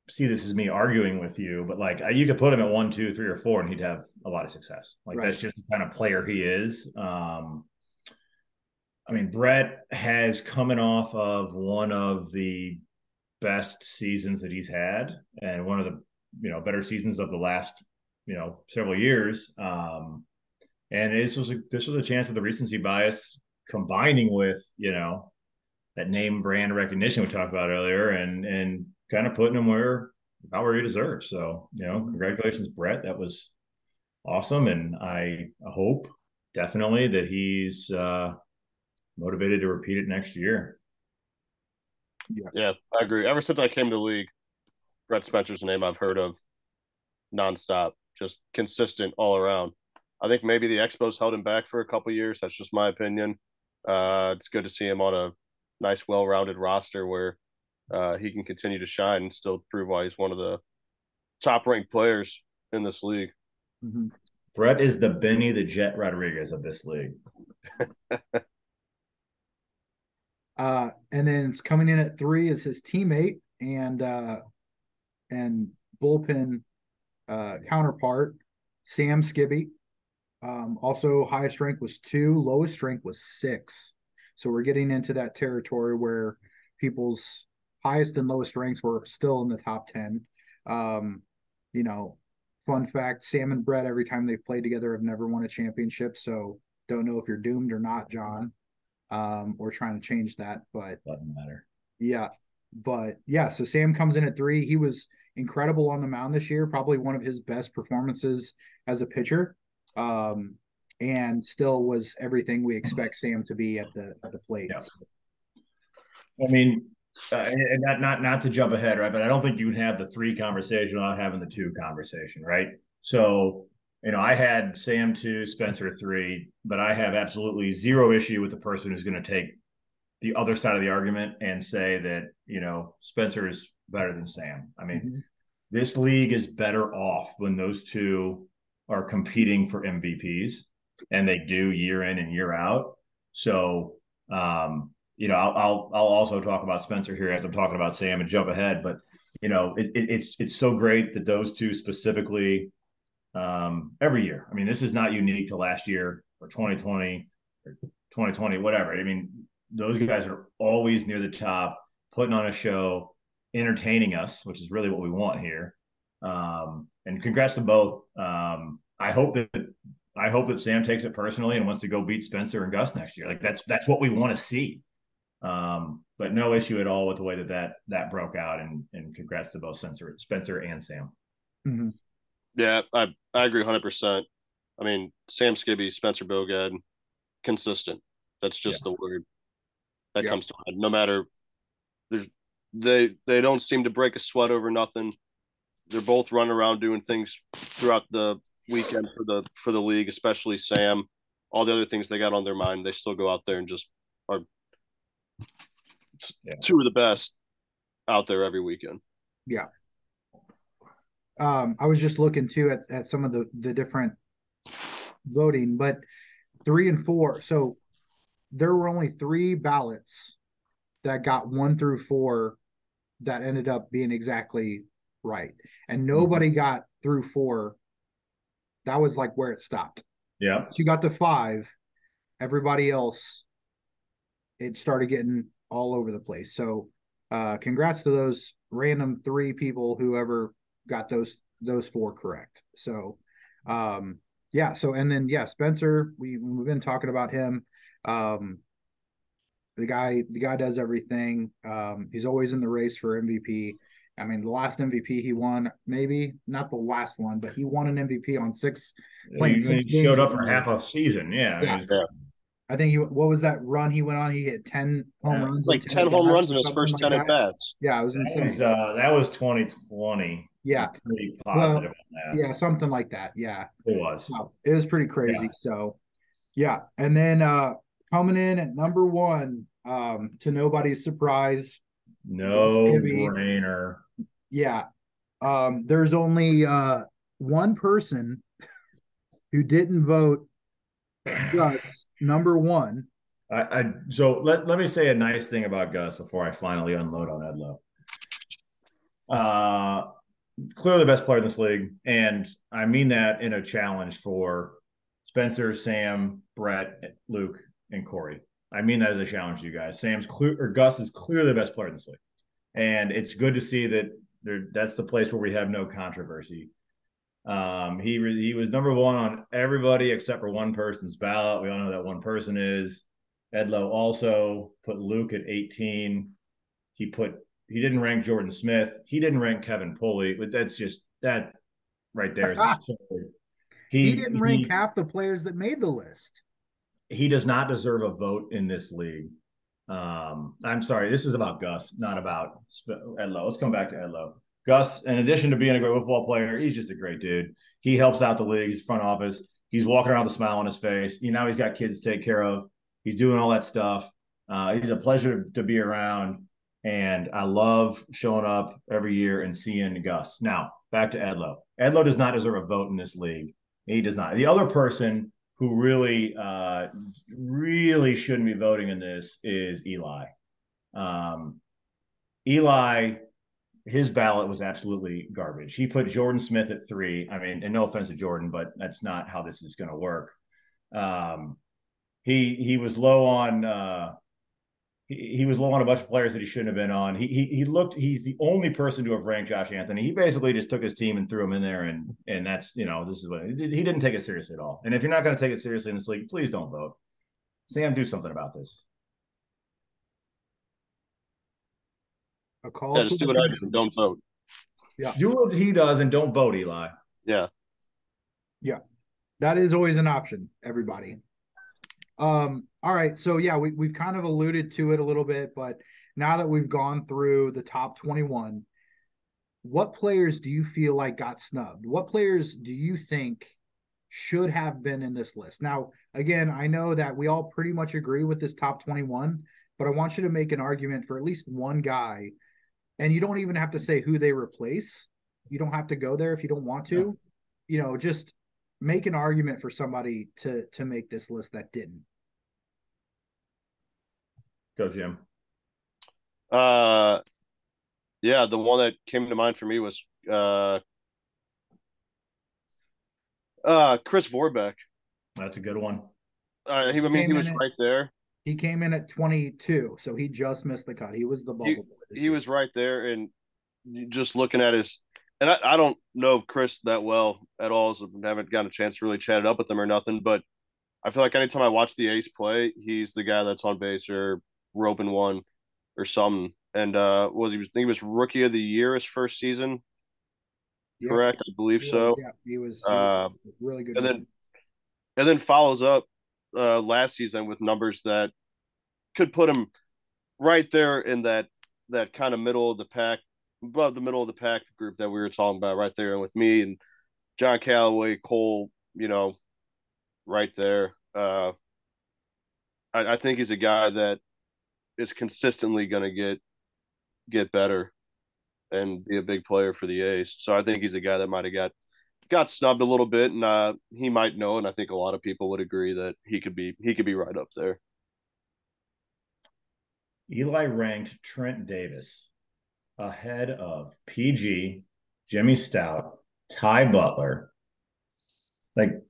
[SPEAKER 2] see this as me arguing with you, but like, you could put him at 1, 2, 3, or 4, and he'd have a lot of success. Like, right. That's just the kind of player he is. Brett has coming off of one of the best seasons that he's had, and one of the better seasons of the last several years. And this was a chance of the recency bias combining with that name brand recognition we talked about earlier, and kind of putting him where he deserves. So congratulations, Brett. That was awesome, and I hope definitely that he's motivated to repeat it next year.
[SPEAKER 3] Yeah, I agree. Ever since I came to the league, Brett Spencer's a name I've heard of nonstop, just consistent all around. I think maybe the Expos held him back for a couple of years. That's just my opinion. It's good to see him on a nice, well-rounded roster where he can continue to shine and still prove why he's one of the top-ranked players in this league.
[SPEAKER 1] Mm-hmm.
[SPEAKER 2] Brett is the Benny the Jet Rodriguez of this league.
[SPEAKER 1] And then it's coming in at 3 is his teammate and bullpen counterpart, Sam Skibby. Also, highest rank was 2, lowest rank was 6. So we're getting into that territory where people's highest and lowest ranks were still in the top 10. Fun fact, Sam and Brett, every time they've played together, have never won a championship. So don't know if you're doomed or not, John. We're trying to change that, but
[SPEAKER 2] doesn't matter.
[SPEAKER 1] Yeah. But yeah, so Sam comes in at 3. He was incredible on the mound this year, probably one of his best performances as a pitcher. And still was everything we expect Sam to be at the plate.
[SPEAKER 2] Yeah. Not to jump ahead, right? But I don't think you would have the 3 conversation without having the 2 conversation, right? So I had Sam 2, Spencer 3, but I have absolutely zero issue with the person who's going to take the other side of the argument and say that, Spencer is better than Sam. I mean, this league is better off when those two are competing for MVPs, and they do year in and year out. So, I'll also talk about Spencer here as I'm talking about Sam and jump ahead, but it's so great that those two specifically every year. I mean, this is not unique to last year or 2020 or 2020, whatever. I mean, those guys are always near the top, putting on a show, entertaining us, which is really what we want here. And congrats to both. I hope that Sam takes it personally and wants to go beat Spencer and Gus next year. Like that's what we want to see. But no issue at all with the way that broke out, and congrats to both Spencer and Sam.
[SPEAKER 1] Mm-hmm.
[SPEAKER 3] Yeah, I agree 100%. I mean, Sam Skibby, Spencer Bogad, consistent. That's just the word that comes to mind. No matter, they don't seem to break a sweat over nothing. They're both running around doing things throughout the weekend for the league, especially Sam. All the other things they got on their mind, they still go out there and just are two of the best out there every weekend.
[SPEAKER 1] Yeah. I was just looking too at some of the different voting, but 3 and 4. So there were only 3 ballots that got 1 through 4 that ended up being exactly right. And nobody got through 4. That was like where it stopped.
[SPEAKER 2] Yeah.
[SPEAKER 1] Once you got to 5, everybody else, it started getting all over the place. So congrats to those random 3 people, whoever got those 4 correct. So so, and then Spencer, we've been talking about him. The guy does everything. He's always in the race for MVP. I mean, the last MVP he won, maybe not the last one, but he won an MVP on 6
[SPEAKER 2] games. He showed up for half a season. Yeah.
[SPEAKER 1] I think what was that run he went on? He hit 10 home runs.
[SPEAKER 3] Like 10 home runs in his first 10 at bats.
[SPEAKER 1] Yeah, it was insane.
[SPEAKER 2] That was 2020.
[SPEAKER 1] Yeah.
[SPEAKER 2] Pretty positive on that.
[SPEAKER 1] Yeah, something like that. Yeah.
[SPEAKER 2] It was.
[SPEAKER 1] Wow. It was pretty crazy. Yeah. So, yeah. And then coming in at number 1, to nobody's surprise.
[SPEAKER 2] No brainer.
[SPEAKER 1] Yeah. There's only one person who didn't vote Gus number 1.
[SPEAKER 2] So let me say a nice thing about Gus before I finally unload on Edlow. Clearly the best player in this league, and I mean that in a challenge for Spencer, Sam, Brett, Luke, and Corey. I mean that as a challenge to you guys. Gus is clearly the best player in this league, and it's good to see that that's the place where we have no controversy. He was number 1 on everybody except for one person's ballot. We all know who that one person is. Edlow also put Luke at 18. He didn't rank Jordan Smith. He didn't rank Kevin Pulley, but that's just that right there is
[SPEAKER 1] he didn't rank half the players that made the list.
[SPEAKER 2] He does not deserve a vote in this league. I'm sorry, this is about Gus, not about Edlow. Let's come back to Edlow. Gus, in addition to being a great football player, he's just a great dude. He helps out the league's front office. He's walking around with a smile on his face. He's got kids to take care of. He's doing all that stuff. He's a pleasure to be around. And I love showing up every year and seeing Gus. Now, back to Edlow. Edlow does not deserve a vote in this league. He does not. The other person who really shouldn't be voting in this is Eli. Eli, his ballot was absolutely garbage. He put Jordan Smith at 3. I mean, and no offense to Jordan, but that's not how this is going to work. He was low on he was low on a bunch of players that he shouldn't have been on. He's the only person to have ranked Josh Anthony. He basically just took his team and threw him in there, and that's, this is what he didn't take it seriously at all. And if you're not going to take it seriously in this league, please don't vote. Sam, do something about this.
[SPEAKER 1] A call.
[SPEAKER 3] Yeah, just do what I do. Don't vote.
[SPEAKER 1] Yeah.
[SPEAKER 2] Do what he does and don't vote, Eli.
[SPEAKER 3] Yeah.
[SPEAKER 1] Yeah. That is always an option, everybody. All right. So yeah, we've kind of alluded to it a little bit, but now that we've gone through the top 21, what players do you feel like got snubbed? What players do you think should have been in this list. Now, again, I know that we all pretty much agree with this top 21, but I want you to make an argument for at least one guy. And you don't even have to say who they replace. You don't have to go there if you don't want to. Just make an argument for somebody to make this list that didn't.
[SPEAKER 2] Go, Jim.
[SPEAKER 3] Yeah, the one that came to mind for me was Chris Vorbeck.
[SPEAKER 2] That's a good one.
[SPEAKER 3] He was right there.
[SPEAKER 1] He came in at 22, so he just missed the cut. He was the bubble boy.
[SPEAKER 3] He was right there, and just looking at his, and I don't know Chris that well at all, so I haven't gotten a chance to really chat it up with him or nothing, but I feel like anytime I watch the Ace play, he's the guy that's on base or roping one or something. And I think he was rookie of the year his first season. Yep. Correct, I believe so.
[SPEAKER 1] Yeah, he was really good.
[SPEAKER 3] And then follows up last season with numbers that could put him right there in that kind of middle of the pack, above the middle of the pack group that we were talking about, right there, and with me and John Callaway, Cole, right there. I think he's a guy that is consistently going to get better and be a big player for the A's. So I think he's a guy that might have got snubbed a little bit, and he might know, and I think a lot of people would agree that he could be right up there.
[SPEAKER 2] Eli ranked Trent Davis ahead of PG, Jimmy Stout, Ty Butler. Like,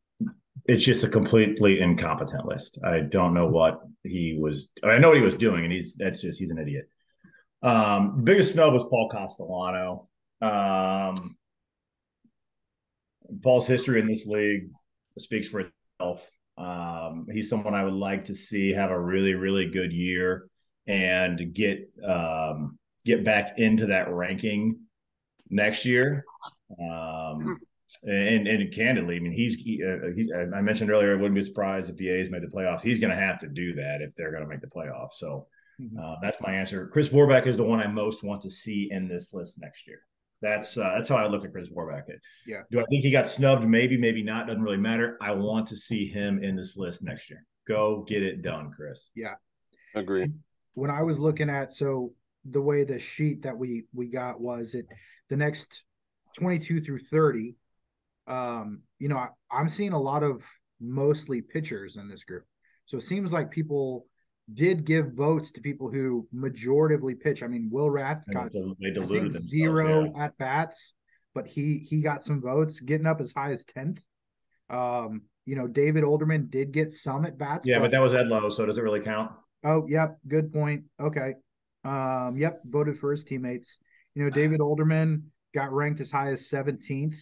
[SPEAKER 2] it's just a completely incompetent list. I don't know what he was. I know what he was doing, and he's an idiot. Biggest snub was Paul Castellano. Paul's history in this league speaks for itself. He's someone I would like to see have a really, really good year and get back into that ranking next year. And candidly, I mean, I mentioned earlier, I wouldn't be surprised if the A's made the playoffs. He's going to have to do that if they're going to make the playoffs. So that's my answer. Chris Vorbeck is the one I most want to see in this list next year. That's how I look at Chris Vorbeck.
[SPEAKER 1] Yeah.
[SPEAKER 2] Do I think he got snubbed? Maybe, maybe not. Doesn't really matter. I want to see him in this list next year. Go get it done, Chris.
[SPEAKER 1] Yeah.
[SPEAKER 3] Agree.
[SPEAKER 1] When I was looking at, so the way the sheet that we got was the next 22 through 30, I'm seeing a lot of mostly pitchers in this group. So it seems like people did give votes to people who majoritively pitch. I mean, Will Rath got zero at bats, but he got some votes, getting up as high as 10th. David Olderman did get some at bats.
[SPEAKER 2] Yeah, but that was Ed Lowe, so does it really count?
[SPEAKER 1] Oh, yep, good point. Okay. Yep, voted for his teammates. David Olderman got ranked as high as 17th.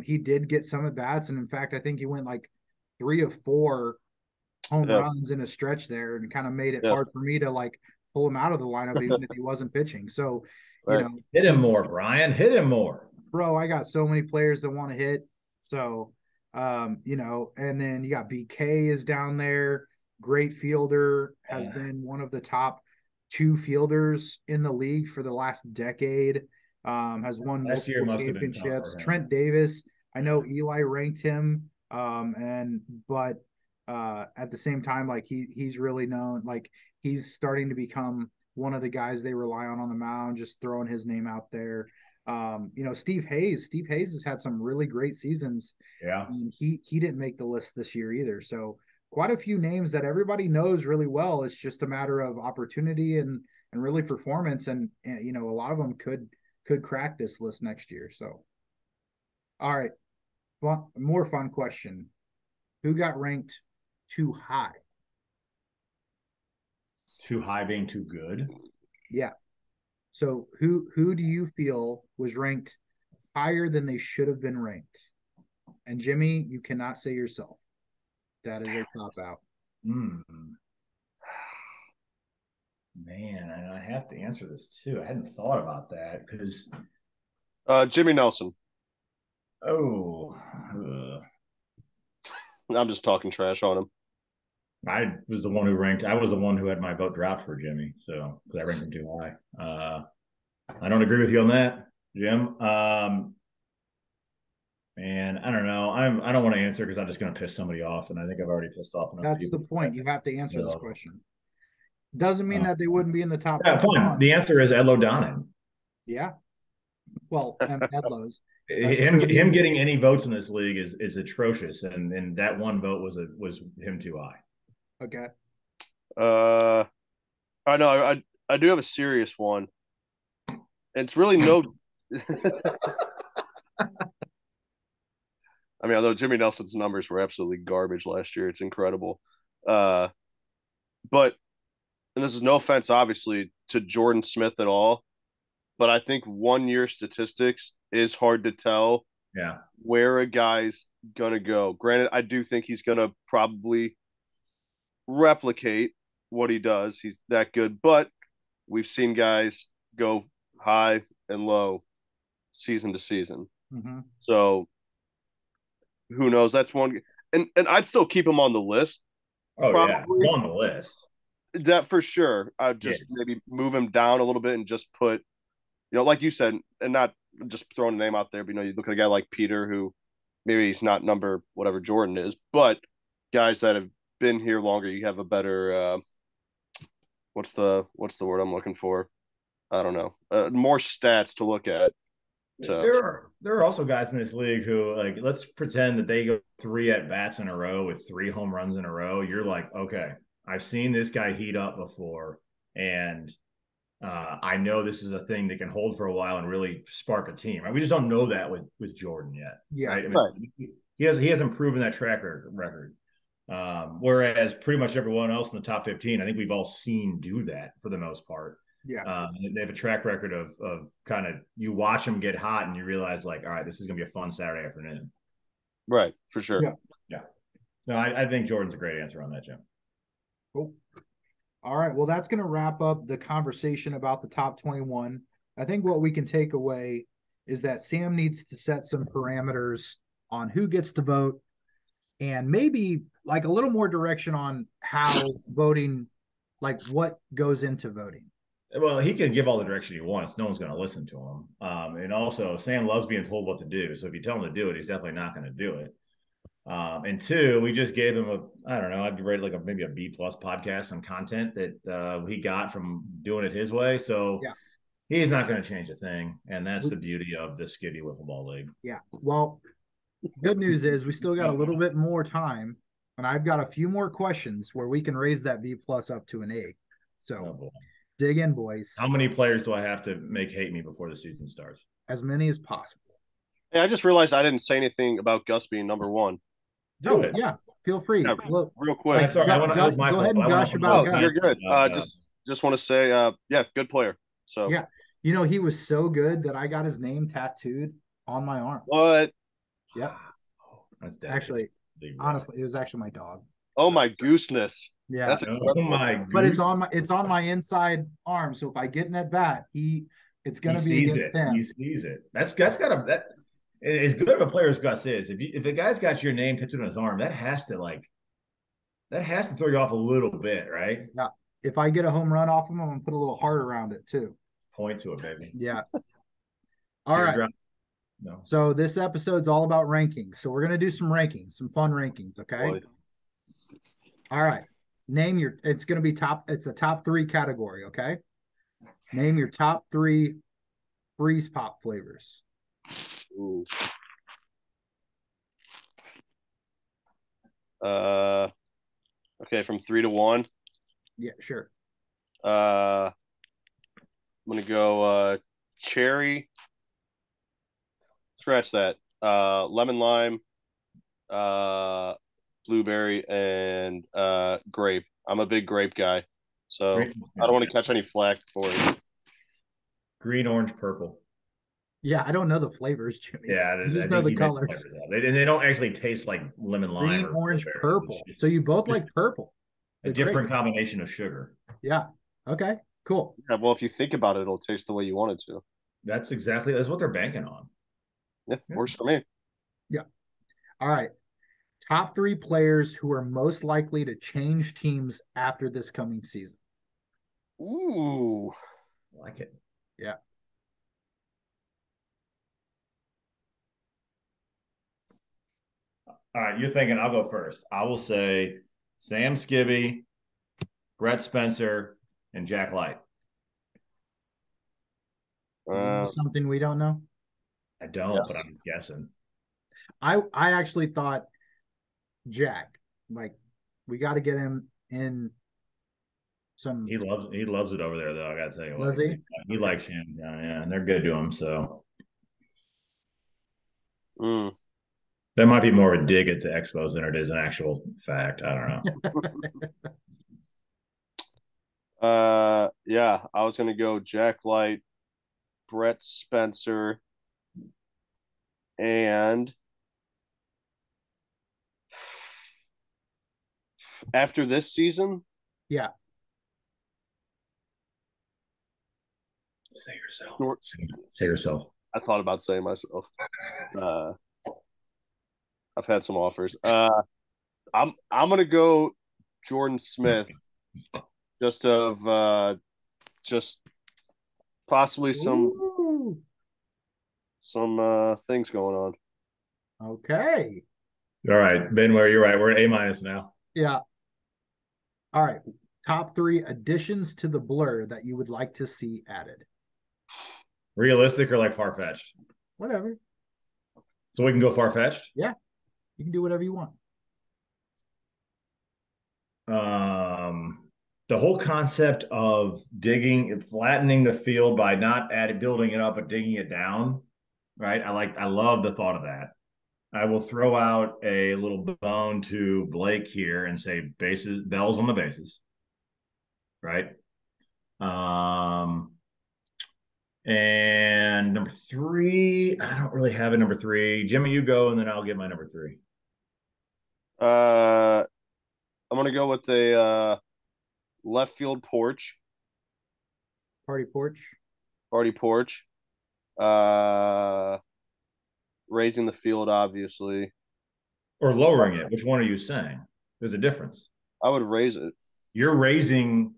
[SPEAKER 1] He did get some at bats, and in fact, I think he went like 3 of 4 home runs in a stretch there, and kind of made it hard for me to like pull him out of the lineup even if he wasn't pitching. So,
[SPEAKER 2] hit him more, Brian. Hit him more,
[SPEAKER 1] bro. I got so many players that want to hit. So, and then you got BK is down there. Great fielder, has been one of the top 2 fielders in the league for the last decade. Has won multiple championships. Trent Davis, I know Eli ranked him, but at the same time, like he's really known, like he's starting to become one of the guys they rely on the mound, just throwing his name out there. Steve Hayes has had some really great seasons.
[SPEAKER 2] Yeah.
[SPEAKER 1] And he didn't make the list this year either. So quite a few names that everybody knows really well. It's just a matter of opportunity and really performance. And a lot of them could crack this list next year. So, all right. More fun question. Who got ranked too high?
[SPEAKER 2] Too high being too good?
[SPEAKER 1] Yeah. So who do you feel was ranked higher than they should have been ranked? And Jimmy, you cannot say yourself. That is a cop out.
[SPEAKER 2] Man, I have to answer this too. I hadn't thought about that because
[SPEAKER 3] Jimmy Nelson.
[SPEAKER 2] Oh,
[SPEAKER 3] I'm just talking trash on him.
[SPEAKER 2] I was the one who had my vote dropped for Jimmy, so because I ranked him too high. I don't agree with you on that, Jim. Man, I don't know. I don't want to answer because I'm just going to piss somebody off, and I think I've already pissed off enough
[SPEAKER 1] That's the
[SPEAKER 2] people.
[SPEAKER 1] point. You have to answer this
[SPEAKER 2] So,
[SPEAKER 1] question. Doesn't mean that they wouldn't be in the top
[SPEAKER 2] yeah, fine.
[SPEAKER 1] 21.
[SPEAKER 2] The answer is Ed Lodonin.
[SPEAKER 1] Yeah. Well, and Edlows.
[SPEAKER 2] Him getting any votes in this league is atrocious, and that one vote was him too high.
[SPEAKER 1] Okay.
[SPEAKER 3] I know I do have a serious one. It's really no. I mean, although Jimmy Nelson's numbers were absolutely garbage last year, it's incredible. But and this is no offense, obviously, to Jordan Smith at all, but I think 1 year statistics is hard to tell.
[SPEAKER 2] Yeah,
[SPEAKER 3] where a guy's gonna go. Granted, I do think he's gonna probably replicate what he does. He's that good, but we've seen guys go high and low season to season.
[SPEAKER 1] Mm-hmm.
[SPEAKER 3] So who knows? That's one, and I'd still keep him on the list.
[SPEAKER 2] Oh probably. Yeah, on the list.
[SPEAKER 3] That for sure. I'd just maybe move him down a little bit and just put, like you said, and not just throwing a name out there, but you look at a guy like Peter, who maybe he's not number whatever Jordan is, but guys that have been here longer, you have a better what's the word I'm looking for? I don't know. More stats to look at.
[SPEAKER 2] So. There are also guys in this league who, like, let's pretend that they go 3 at-bats in a row with 3 home runs in a row. You're like, okay, I've seen this guy heat up before, and I know this is a thing that can hold for a while and really spark a team. Right? We just don't know that with Jordan yet.
[SPEAKER 1] Yeah,
[SPEAKER 2] right. I mean, he hasn't proven that track record. Whereas pretty much everyone else in the top 15, I think we've all seen do that for the most part.
[SPEAKER 1] Yeah.
[SPEAKER 2] They have a track record of kind of, you watch them get hot and you realize, like, all right, this is going to be a fun Saturday afternoon.
[SPEAKER 3] Right, for sure.
[SPEAKER 2] Yeah. No, I think Jordan's a great answer on that, Jim.
[SPEAKER 1] Cool. All right. Well, that's going to wrap up the conversation about the top 21. I think what we can take away is that Sam needs to set some parameters on who gets to vote and maybe like a little more direction on how voting, like what goes into voting.
[SPEAKER 2] Well, he can give all the direction he wants. No one's going to listen to him. And also, Sam loves being told what to do. So if you tell him to do it, he's definitely not going to do it. And 2, we just gave him I don't know, I'd rate like maybe a B+ podcast, some content that he got from doing it his way. So he's not going to change a thing. And that's the beauty of the Skibby Wiffle Ball League.
[SPEAKER 1] Yeah. Well, good news is we still got a little bit more time. And I've got a few more questions where we can raise that B+ up to an A. So dig in, boys.
[SPEAKER 2] How many players do I have to make hate me before the season starts?
[SPEAKER 1] As many as possible.
[SPEAKER 3] Hey, I just realized I didn't say anything about Gus being number 1.
[SPEAKER 1] Do it. Yeah, feel free.
[SPEAKER 3] Yeah, real quick.
[SPEAKER 2] Sorry,
[SPEAKER 1] go ahead and gush about Gus.
[SPEAKER 3] You're good. Just want to say, good player. So
[SPEAKER 1] yeah, he was so good that I got his name tattooed on my arm.
[SPEAKER 3] What?
[SPEAKER 1] Yep.
[SPEAKER 2] That's
[SPEAKER 1] actually, honestly, it was actually my dog.
[SPEAKER 3] Oh my gooseness.
[SPEAKER 1] Yeah.
[SPEAKER 3] That's
[SPEAKER 1] but it's on my inside arm. So if I get in that bat, it's gonna be against him.
[SPEAKER 2] He sees it. That's got that. As good of a player as Gus is, if the guy's got your name tattooed on his arm, that has to throw you off a little bit, right?
[SPEAKER 1] Yeah. If I get a home run off him, I'm gonna put a little heart around it too.
[SPEAKER 2] Point to it, baby.
[SPEAKER 1] Yeah. All right. No. So this episode's all about rankings. So we're gonna do some rankings, some fun rankings. Okay. Boy. All right. It's gonna be it's a top 3 category. Okay. Name your top 3 freeze pop flavors.
[SPEAKER 3] Ooh. Okay, from 3 to 1.
[SPEAKER 1] Yeah, sure.
[SPEAKER 3] I'm gonna go cherry. Scratch that. Lemon lime, blueberry, and grape. I'm a big grape guy, so I don't want to catch any flack for it.
[SPEAKER 2] Green, orange, purple.
[SPEAKER 1] Yeah, I don't know the flavors, Jimmy.
[SPEAKER 2] Yeah,
[SPEAKER 1] I just know the colors.
[SPEAKER 2] They don't actually taste like lemon lime.
[SPEAKER 1] Green, orange, purple. So you both like purple.
[SPEAKER 2] A different combination of sugar.
[SPEAKER 1] Yeah. Okay. Cool.
[SPEAKER 3] Yeah. Well, if you think about it, it'll taste the way you want it to.
[SPEAKER 2] That's what they're banking on.
[SPEAKER 3] Yeah, works for me.
[SPEAKER 1] Yeah. All right. Top 3 players who are most likely to change teams after this coming season.
[SPEAKER 3] Ooh,
[SPEAKER 2] I like it.
[SPEAKER 1] Yeah.
[SPEAKER 2] All right, you're thinking I'll go first. I will say Sam Skibby, Brett Spencer, and Jack Light.
[SPEAKER 1] You know something we don't know?
[SPEAKER 2] I don't,
[SPEAKER 3] Yes.
[SPEAKER 2] but I'm guessing.
[SPEAKER 1] I actually thought Jack, like, we got to get him in some.
[SPEAKER 2] He loves it over there, though. I got to tell you what.
[SPEAKER 1] Does he?
[SPEAKER 2] He likes him, yeah, and they're good to him. So that might be more a dig at the Expos than it is an actual fact. I don't
[SPEAKER 3] know. Yeah, I was gonna go Jack Light, Brett Spencer, and after this season,
[SPEAKER 1] yeah.
[SPEAKER 2] Say yourself. Say yourself.
[SPEAKER 3] I thought about saying myself. I've had some offers. I'm gonna go Jordan Smith, just possibly some things going on.
[SPEAKER 1] Okay.
[SPEAKER 2] All right, Benware, you're right. We're at A- now.
[SPEAKER 1] Yeah. All right. Top 3 additions to the blur that you would like to see added.
[SPEAKER 2] Realistic or like far-fetched?
[SPEAKER 1] Whatever.
[SPEAKER 2] So we can go far-fetched?
[SPEAKER 1] Yeah. You can do whatever you want.
[SPEAKER 2] The whole concept of flattening the field by not building it up, but digging it down, right? I love the thought of that. I will throw out a little bone to Blake here and say bells on the bases, right? And number 3, I don't really have a number 3. Jimmy, you go, and then I'll get my number 3.
[SPEAKER 3] I'm gonna go with the left field porch.
[SPEAKER 1] Party porch.
[SPEAKER 3] Raising the field, obviously.
[SPEAKER 2] Or lowering it. Which one are you saying? There's a difference.
[SPEAKER 3] I would raise it.
[SPEAKER 2] You're raising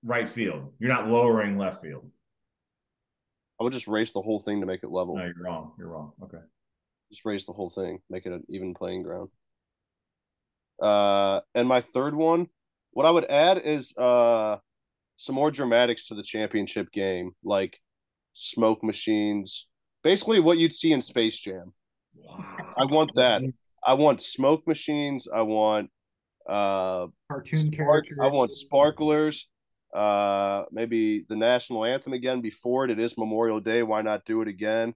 [SPEAKER 2] right field. You're not lowering left field.
[SPEAKER 3] I would just raise the whole thing to make it level.
[SPEAKER 2] No, you're wrong. You're wrong. Okay.
[SPEAKER 3] Just raise the whole thing, make it an even playing ground. And my third one, what I would add is some more dramatics to the championship game, like smoke machines. Basically what you'd see in Space Jam. Wow. I want that. I want smoke machines. I want
[SPEAKER 1] cartoon characters.
[SPEAKER 3] I want sparklers. Maybe the national anthem again before it. It is Memorial Day. Why not do it again?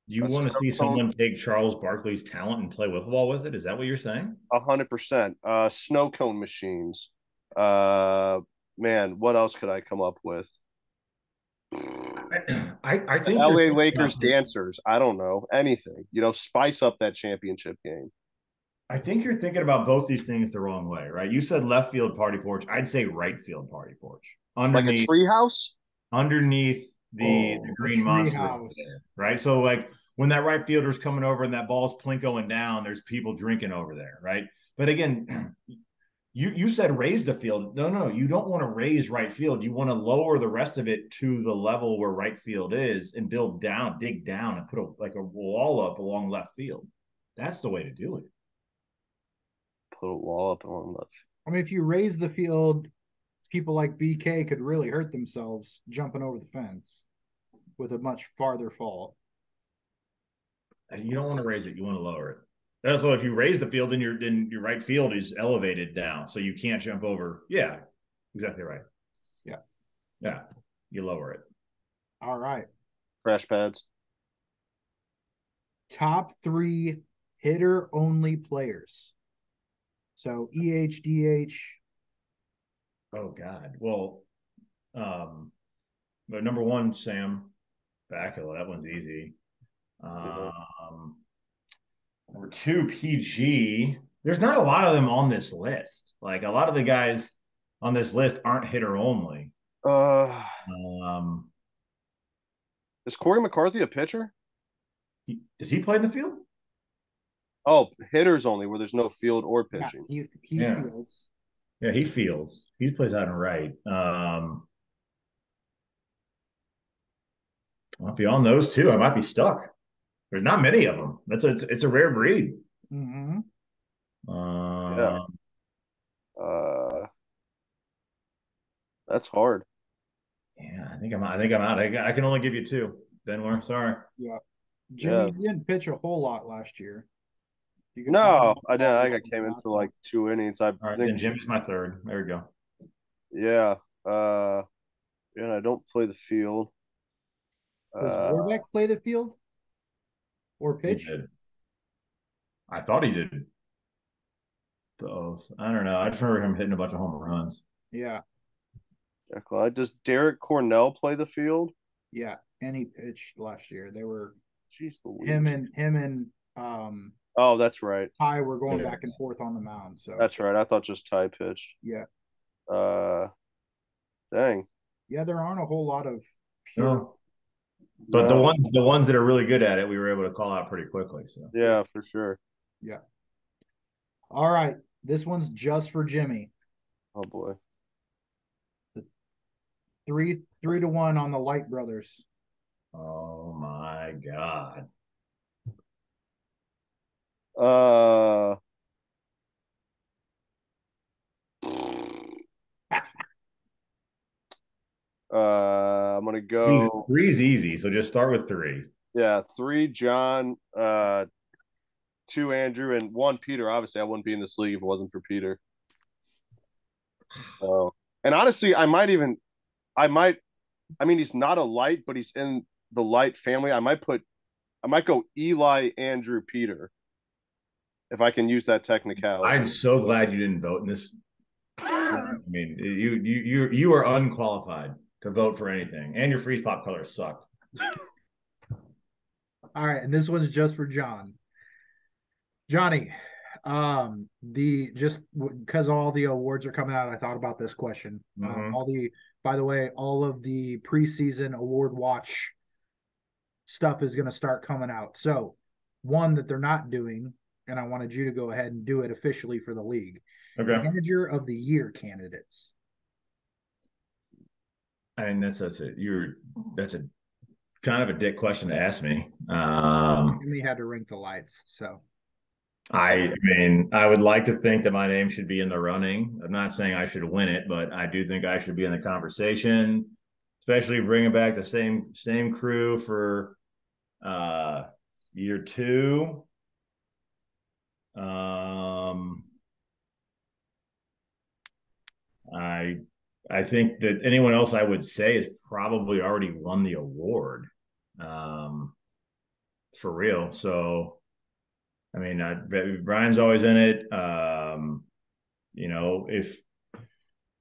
[SPEAKER 2] You want to see someone take Charles Barkley's talent and play wiffle ball with it? Is that what you're saying?
[SPEAKER 3] 100%. Snow cone machines. Man, what else could I come up with?
[SPEAKER 2] I think
[SPEAKER 3] LA Lakers dancers. I don't know. Anything. Spice up that championship game.
[SPEAKER 2] I think you're thinking about both these things the wrong way, right? You said left field party porch. I'd say right field party porch.
[SPEAKER 3] Underneath, like a treehouse?
[SPEAKER 2] Underneath the green monster, right? So like when that right fielder's coming over and that ball's plinkoing down, there's people drinking over there, right? But again, you said raise the field. No, you don't want to raise right field. You want to lower the rest of it to the level where right field is and dig down and put a wall up along left field. That's the way to do it.
[SPEAKER 3] Put a wall up along left.
[SPEAKER 1] I mean, if you raise the field, people like BK could really hurt themselves jumping over the fence with a much farther fall.
[SPEAKER 2] You don't want to raise it. You want to lower it. So if you raise the field, then your right field is elevated down, so you can't jump over. Yeah, exactly right. Yeah. You lower it.
[SPEAKER 1] All right.
[SPEAKER 3] Crash pads.
[SPEAKER 1] Top 3 hitter-only players. So EH, DH.
[SPEAKER 2] Oh God. Well, but number 1, Sam Bakula. That one's easy. Number 2, PG. There's not a lot of them on this list. Like a lot of the guys on this list aren't hitter only.
[SPEAKER 3] Is Corey McCarthy a pitcher?
[SPEAKER 2] Does he play in the field?
[SPEAKER 3] Oh, hitters only, where there's no field or pitching.
[SPEAKER 1] Yeah, he fields.
[SPEAKER 2] Yeah, he fields. He plays out and right. Beyond those two, I might be stuck. There's not many of them. It's a rare breed.
[SPEAKER 1] Mm-hmm.
[SPEAKER 3] Yeah. That's hard.
[SPEAKER 2] Yeah, I think I'm out. I can only give you two. Benware, sorry.
[SPEAKER 1] Yeah. Jimmy, you didn't pitch a whole lot last year.
[SPEAKER 3] No, I didn't. I think I came in for like 2 innings.
[SPEAKER 2] All right, then Jimmy's my third. There we go.
[SPEAKER 3] Yeah. And I don't play the field.
[SPEAKER 1] Does Warbeck play the field or pitch?
[SPEAKER 2] He did. I thought he did both. I don't know. I just remember him hitting a bunch of home runs.
[SPEAKER 1] Yeah.
[SPEAKER 3] Does Derek Cornell play the field?
[SPEAKER 1] Yeah, and he pitched last year. They were
[SPEAKER 3] him
[SPEAKER 1] and
[SPEAKER 3] oh, that's right.
[SPEAKER 1] Ty were going back and forth on the mound. So
[SPEAKER 3] that's right. I thought just Ty pitched.
[SPEAKER 1] Yeah.
[SPEAKER 3] Dang.
[SPEAKER 1] Yeah, there aren't a whole lot of pure.
[SPEAKER 2] But the ones that are really good at it, we were able to call out pretty quickly. So
[SPEAKER 3] yeah, for sure.
[SPEAKER 1] Yeah. All right. This one's just for Jimmy.
[SPEAKER 3] Oh boy.
[SPEAKER 1] 3-1 on the Light brothers.
[SPEAKER 2] Oh my God.
[SPEAKER 3] I'm gonna go.
[SPEAKER 2] Three's easy, so just start with 3.
[SPEAKER 3] Yeah, 3 John, 2 Andrew, and 1 Peter. Obviously, I wouldn't be in this league if it wasn't for Peter. So, and honestly, I mean, he's not a Light, but he's in the Light family. I might go Eli, Andrew, Peter, if I can use that technicality.
[SPEAKER 2] I'm so glad you didn't vote in this. I mean, you are unqualified to vote for anything, and your freeze pop colors sucked.
[SPEAKER 1] All right, and this one's just for John. Johnny, just because all the awards are coming out, I thought about this question. By the way, all of the preseason award watch stuff is going to start coming out. So one that they're not doing, and I wanted you to go ahead and do it officially for the league.
[SPEAKER 2] Okay.
[SPEAKER 1] Manager of the Year candidates.
[SPEAKER 2] And that's a kind of a dick question to ask me.
[SPEAKER 1] We had to rank the Lights, so.
[SPEAKER 2] I mean, I would like to think that my name should be in the running. I'm not saying I should win it, but I do think I should be in the conversation, especially bringing back the same crew for year 2. I think that anyone else I would say has probably already won the award, for real. So, I mean, Brian's always in it. You know, if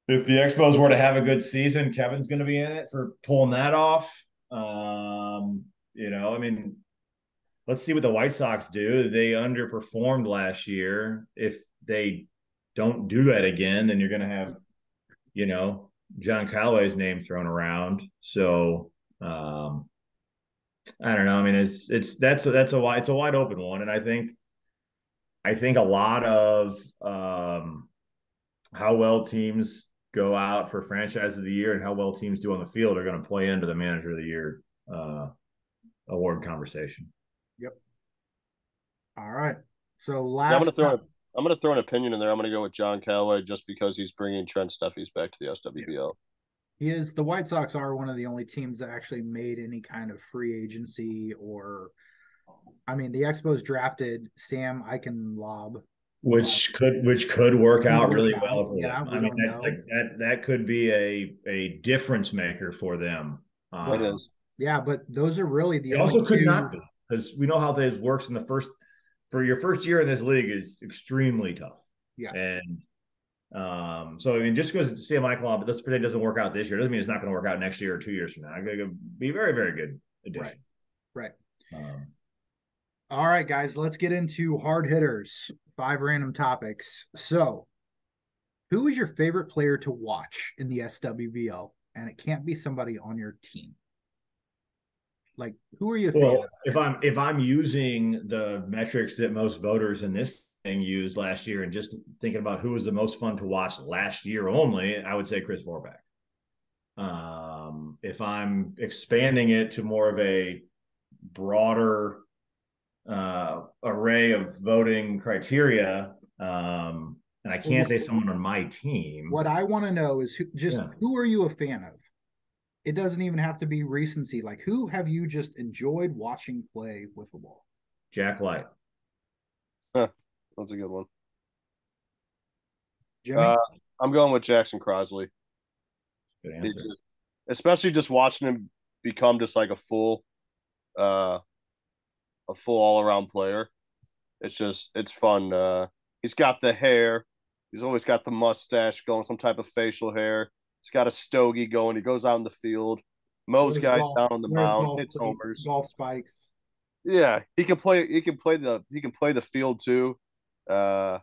[SPEAKER 2] the Expos were to have a good season, Kevin's going to be in it for pulling that off. You know, I mean, let's see what the White Sox do. They underperformed last year. If they don't do that again, then you're going to have, you know, John Callaway's name thrown around. So I don't know. I mean, it's a wide open one, and I think a lot of how well teams go out for franchise of the year and how well teams do on the field are going to play into the manager of the year award conversation.
[SPEAKER 1] Yep. All right. So
[SPEAKER 3] I'm going to throw an opinion in there. I'm going to go with John Callaway just because he's bringing Trent Steffies back to the SWBL.
[SPEAKER 1] The White Sox are one of the only teams that actually made any kind of free agency I mean, the Expos drafted Sam Eichenlob,
[SPEAKER 2] which could work out really well for them. I mean, that could be a difference maker for them.
[SPEAKER 3] It is.
[SPEAKER 1] Yeah, but those are really the
[SPEAKER 2] only also could not be, because we know how this works in for your first year in this league is extremely tough.
[SPEAKER 1] Yeah.
[SPEAKER 2] And so I mean, just because Sam Eichenlob, let's pretend it doesn't work out this year, doesn't mean it's not going to work out next year or 2 years from now. It's going to be a very, very good addition.
[SPEAKER 1] Right. All right, guys, let's get into hard hitters. 5 random topics. So, who is your favorite player to watch in the SWBL? And it can't be somebody on your team. Like, who are you?
[SPEAKER 2] Well, if I'm using the metrics that most voters in this thing used last year, and just thinking about who was the most fun to watch last year only, I would say Chris Vorback. If I'm expanding it to more of a broader array of voting criteria, and I can't say someone on my team.
[SPEAKER 1] What I want to know is who are you a fan of? It doesn't even have to be recency. Like, who have you just enjoyed watching play with the ball?
[SPEAKER 2] Jack Leicht.
[SPEAKER 3] That's a good one.
[SPEAKER 1] Jimmy?
[SPEAKER 3] I'm going with Jackson Crosley.
[SPEAKER 2] Good answer.
[SPEAKER 3] Especially just watching him become just like a full all around player. It's fun. He's got the hair. He's always got the mustache going, some type of facial hair. He's got a stogie going. He goes out in the field, mows guys down on the mound, hits homers,
[SPEAKER 1] golf spikes.
[SPEAKER 3] Yeah, he can play. He can play the field too. Yeah,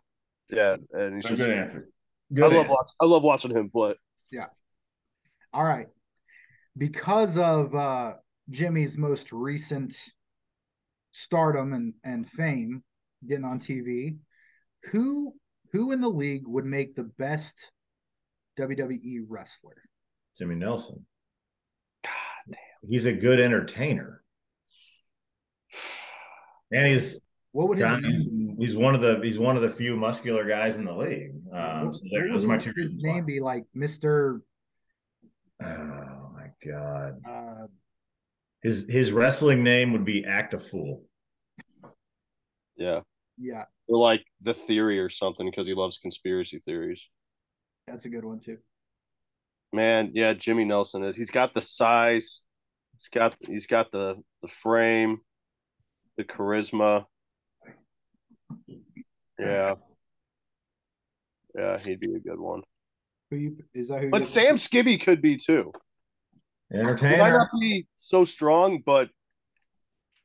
[SPEAKER 3] and he's just
[SPEAKER 2] good answer. Good
[SPEAKER 3] I love watching him play.
[SPEAKER 1] Yeah. All right. Because of Jimmy's most recent stardom and fame, getting on TV, who in the league would make the best WWE wrestler?
[SPEAKER 2] Jimmy Nelson.
[SPEAKER 3] God damn.
[SPEAKER 2] He's a good entertainer. And he's he's one of the few muscular guys in the league. So those are my two reasons.
[SPEAKER 1] His name be like Mr.
[SPEAKER 2] Oh my God. His wrestling name would be Act a Fool.
[SPEAKER 3] Yeah.
[SPEAKER 1] Yeah.
[SPEAKER 3] Or like The Theory or something, because he loves conspiracy theories.
[SPEAKER 1] That's a good one too.
[SPEAKER 3] Man, yeah, Jimmy Nelson is. He's got the size. He's got the frame, the charisma. Yeah. Yeah, he'd be a good one. But Sam Skibby could be too.
[SPEAKER 2] Entertainer.
[SPEAKER 3] He might not be so strong, but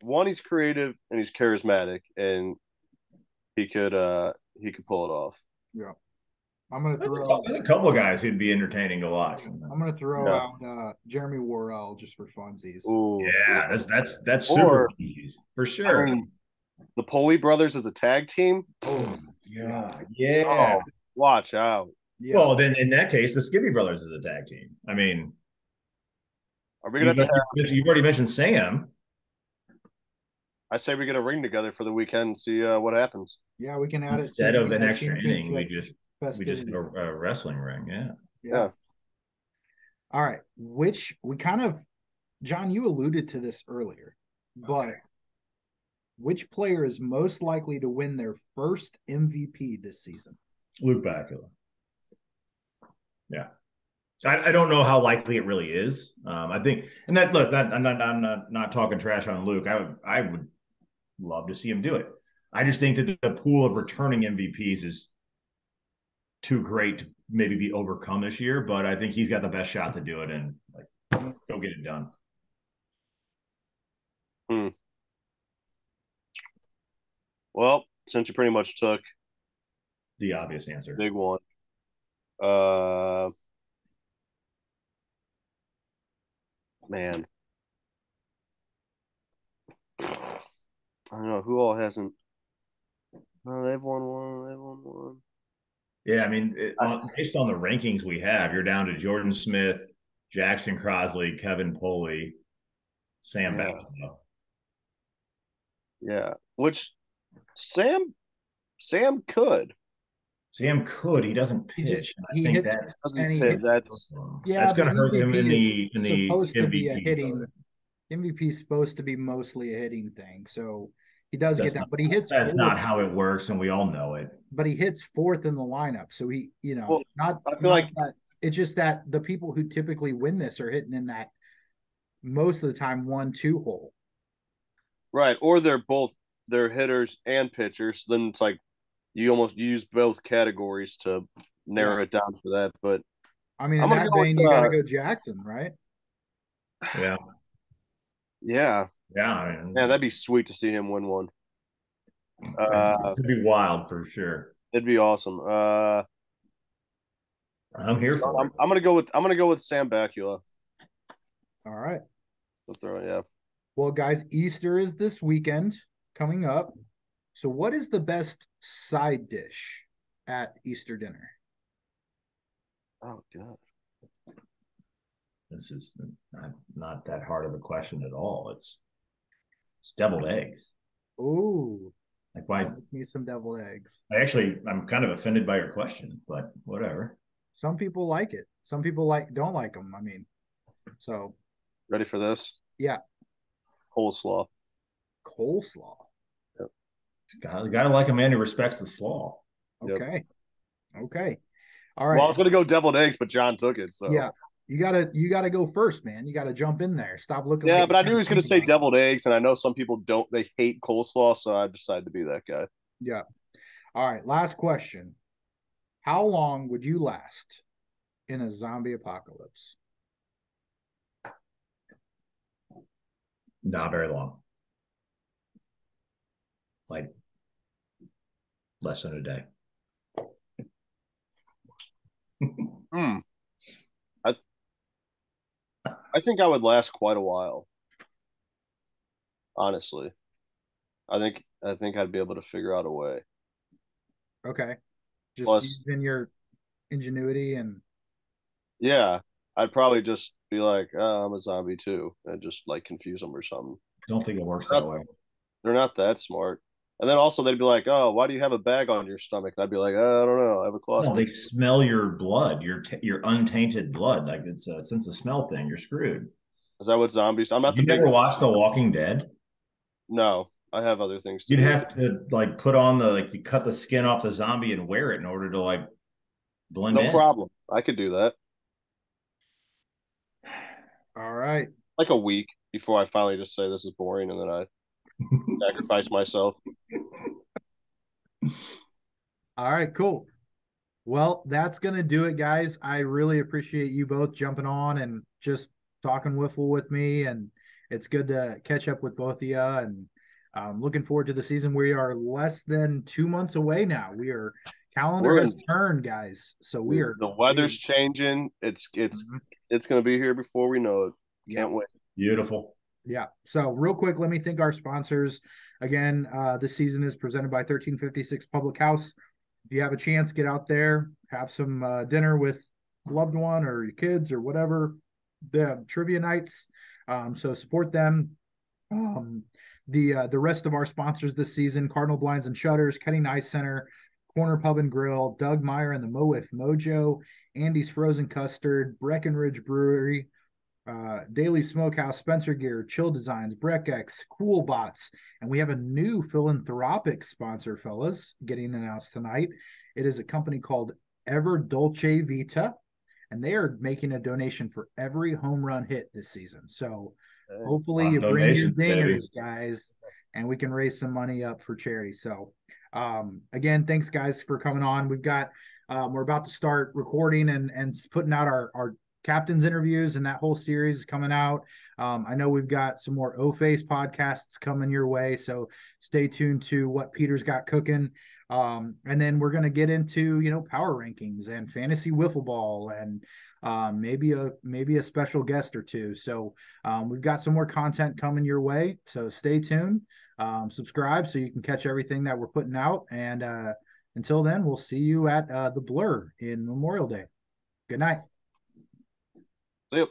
[SPEAKER 3] one, he's creative and he's charismatic, and he could pull it off.
[SPEAKER 1] Yeah. I'm gonna throw
[SPEAKER 2] a couple of guys who'd be entertaining to watch.
[SPEAKER 1] I'm gonna throw out Jeremy Worrell just for funsies.
[SPEAKER 2] Ooh, yeah, that's super for sure. I mean,
[SPEAKER 3] the Poley brothers as a tag team.
[SPEAKER 2] Oh yeah. Oh,
[SPEAKER 3] watch out.
[SPEAKER 2] Yeah. Well, then in that case, the Skibby brothers is a tag team. I mean,
[SPEAKER 3] are we gonna
[SPEAKER 2] you've already mentioned Sam.
[SPEAKER 3] I say we get a ring together for the weekend and see what happens.
[SPEAKER 1] Yeah, we can add it
[SPEAKER 2] instead of an extra inning. We just did a wrestling ring.
[SPEAKER 3] Yeah.
[SPEAKER 1] All right. John, you alluded to this earlier, but which player is most likely to win their first MVP this season?
[SPEAKER 2] Luke Bacula. Yeah. I don't know how likely it really is. I think, and that look, I'm not talking trash on Luke. I would love to see him do it. I just think that the pool of returning MVPs is too great to maybe be overcome this year, but I think he's got the best shot to do it and go get it done.
[SPEAKER 3] Well, since you pretty much took
[SPEAKER 2] the obvious answer,
[SPEAKER 3] big one. Man, I don't know who all hasn't. No, they've won one.
[SPEAKER 2] Yeah, I mean, based on the rankings we have, you're down to Jordan Smith, Jackson Crosley, Kevin Poley, Sam Bacula.
[SPEAKER 3] Yeah, which Sam could.
[SPEAKER 2] Sam could. He doesn't pitch.
[SPEAKER 1] That's going to
[SPEAKER 2] hurt him in the MVP.
[SPEAKER 1] MVP is supposed to be mostly a hitting thing, so he does get that. But he hits.
[SPEAKER 2] That's not how it works, and we all know it.
[SPEAKER 1] But he hits fourth in the lineup, so he,
[SPEAKER 3] I feel like
[SPEAKER 1] that. It's just that the people who typically win this are hitting in that most of the time 1-2 hole.
[SPEAKER 3] Right, or they're hitters and pitchers. Then it's like you almost use both categories to narrow it down for that. But
[SPEAKER 1] I mean, in that vein, you got to go Jackson, right?
[SPEAKER 2] Yeah.
[SPEAKER 3] Yeah.
[SPEAKER 2] Yeah.
[SPEAKER 3] Man, that'd be sweet to see him win one.
[SPEAKER 2] It'd be wild for sure.
[SPEAKER 3] It'd be awesome.
[SPEAKER 2] I'm here for it.
[SPEAKER 3] I'm gonna go with Sam Bacula.
[SPEAKER 1] All right.
[SPEAKER 3] Let's throw it, yeah.
[SPEAKER 1] Well, guys, Easter is this weekend coming up. So what is the best side dish at Easter dinner?
[SPEAKER 3] Oh, God.
[SPEAKER 2] This is not that hard of a question at all. It's deviled eggs.
[SPEAKER 1] Ooh,
[SPEAKER 2] Like why?
[SPEAKER 1] make me some deviled eggs.
[SPEAKER 2] I'm kind of offended by your question, but whatever.
[SPEAKER 1] Some people like it. Some people don't like them. I mean, so
[SPEAKER 3] Ready for this?
[SPEAKER 1] yeah,
[SPEAKER 3] Coleslaw.
[SPEAKER 1] coleslaw.
[SPEAKER 3] Yep.
[SPEAKER 2] Gotta like a man who respects the slaw.
[SPEAKER 1] Okay. Yep. Okay. All
[SPEAKER 3] Well, I
[SPEAKER 1] right.
[SPEAKER 3] was gonna go deviled eggs, but John took it. So
[SPEAKER 1] Yeah. You gotta go first, man. You gotta jump in there. Stop looking
[SPEAKER 3] yeah,
[SPEAKER 1] like
[SPEAKER 3] but
[SPEAKER 1] you're
[SPEAKER 3] I
[SPEAKER 1] trying
[SPEAKER 3] knew he
[SPEAKER 1] to
[SPEAKER 3] was gonna
[SPEAKER 1] think
[SPEAKER 3] say
[SPEAKER 1] about it.
[SPEAKER 3] deviled eggs, and I know some people don't. They hate coleslaw, so I decided to be that guy.
[SPEAKER 1] Yeah. All right. Last question. How long would you last in a zombie apocalypse?
[SPEAKER 2] Not very long. Like less than a day.
[SPEAKER 3] Hmm. I think I would last quite a while. Honestly, I think I'd be able to figure out a way.
[SPEAKER 1] Okay. Just
[SPEAKER 3] Plus,
[SPEAKER 1] using your ingenuity and
[SPEAKER 3] yeah, I'd probably just be like, oh, I'm a zombie too, and just like confuse them or something.
[SPEAKER 2] Don't think it works
[SPEAKER 3] They're
[SPEAKER 2] that
[SPEAKER 3] not,
[SPEAKER 2] way.
[SPEAKER 3] they're not that smart. And then also they'd be like, oh, why do you have a bag on your stomach? And I'd be like, I don't know, I have a
[SPEAKER 2] No, they
[SPEAKER 3] closet.
[SPEAKER 2] smell your blood, your untainted blood. Like it's a sense of smell thing. You're screwed.
[SPEAKER 3] Is that what zombies? I'm not the
[SPEAKER 2] You never
[SPEAKER 3] biggest.
[SPEAKER 2] watched The Walking Dead?
[SPEAKER 3] No, I have other things to
[SPEAKER 2] You'd
[SPEAKER 3] do.
[SPEAKER 2] have to like put on you cut the skin off the zombie and wear it in order to like blend
[SPEAKER 3] No
[SPEAKER 2] in.
[SPEAKER 3] problem. I could do that.
[SPEAKER 1] all right.
[SPEAKER 3] Like a week before I finally just say this is boring, and then I sacrifice myself.
[SPEAKER 1] All right, cool. Well, that's going to do it, guys. I really appreciate you both jumping on and just talking wiffle with me. And it's good to catch up with both of you. And looking forward to the season. We are less than 2 months away now. Calendar has turned, guys. So we are.
[SPEAKER 3] The weather's changing. It's going to be here before we know it. Can't wait.
[SPEAKER 2] Beautiful.
[SPEAKER 1] Yeah. So real quick, let me thank our sponsors. Again, this season is presented by 1356 Public House. If you have a chance, get out there, have some dinner with a loved one or your kids or whatever. They have trivia nights, so support them. The rest of our sponsors this season: Cardinal Blinds and Shutters, Kenny Ice Center, Corner Pub and Grill, Doug Meyer and the Mowith Mojo, Andy's Frozen Custard, Breckenridge Brewery, Daily Smokehouse, Spencer Gear, Chill Designs, Breckx, Cool Bots, and we have a new philanthropic sponsor, fellas, getting announced tonight. It is a company called Ever Dolce Vita, and they are making a donation for every home run hit this season. So hopefully you bring your dingers, guys, and we can raise some money up for charity. So again, thanks guys for coming on. We're about to start recording and putting out our captain's interviews, and that whole series is coming out. I know we've got some more O-Face podcasts coming your way, so stay tuned to what Peter's got cooking. And then we're going to get into, power rankings and fantasy wiffle ball and maybe a special guest or two. So we've got some more content coming your way, so stay tuned. Subscribe so you can catch everything that we're putting out. And until then, we'll see you at the Blur in Memorial Day. Good night.
[SPEAKER 3] See you.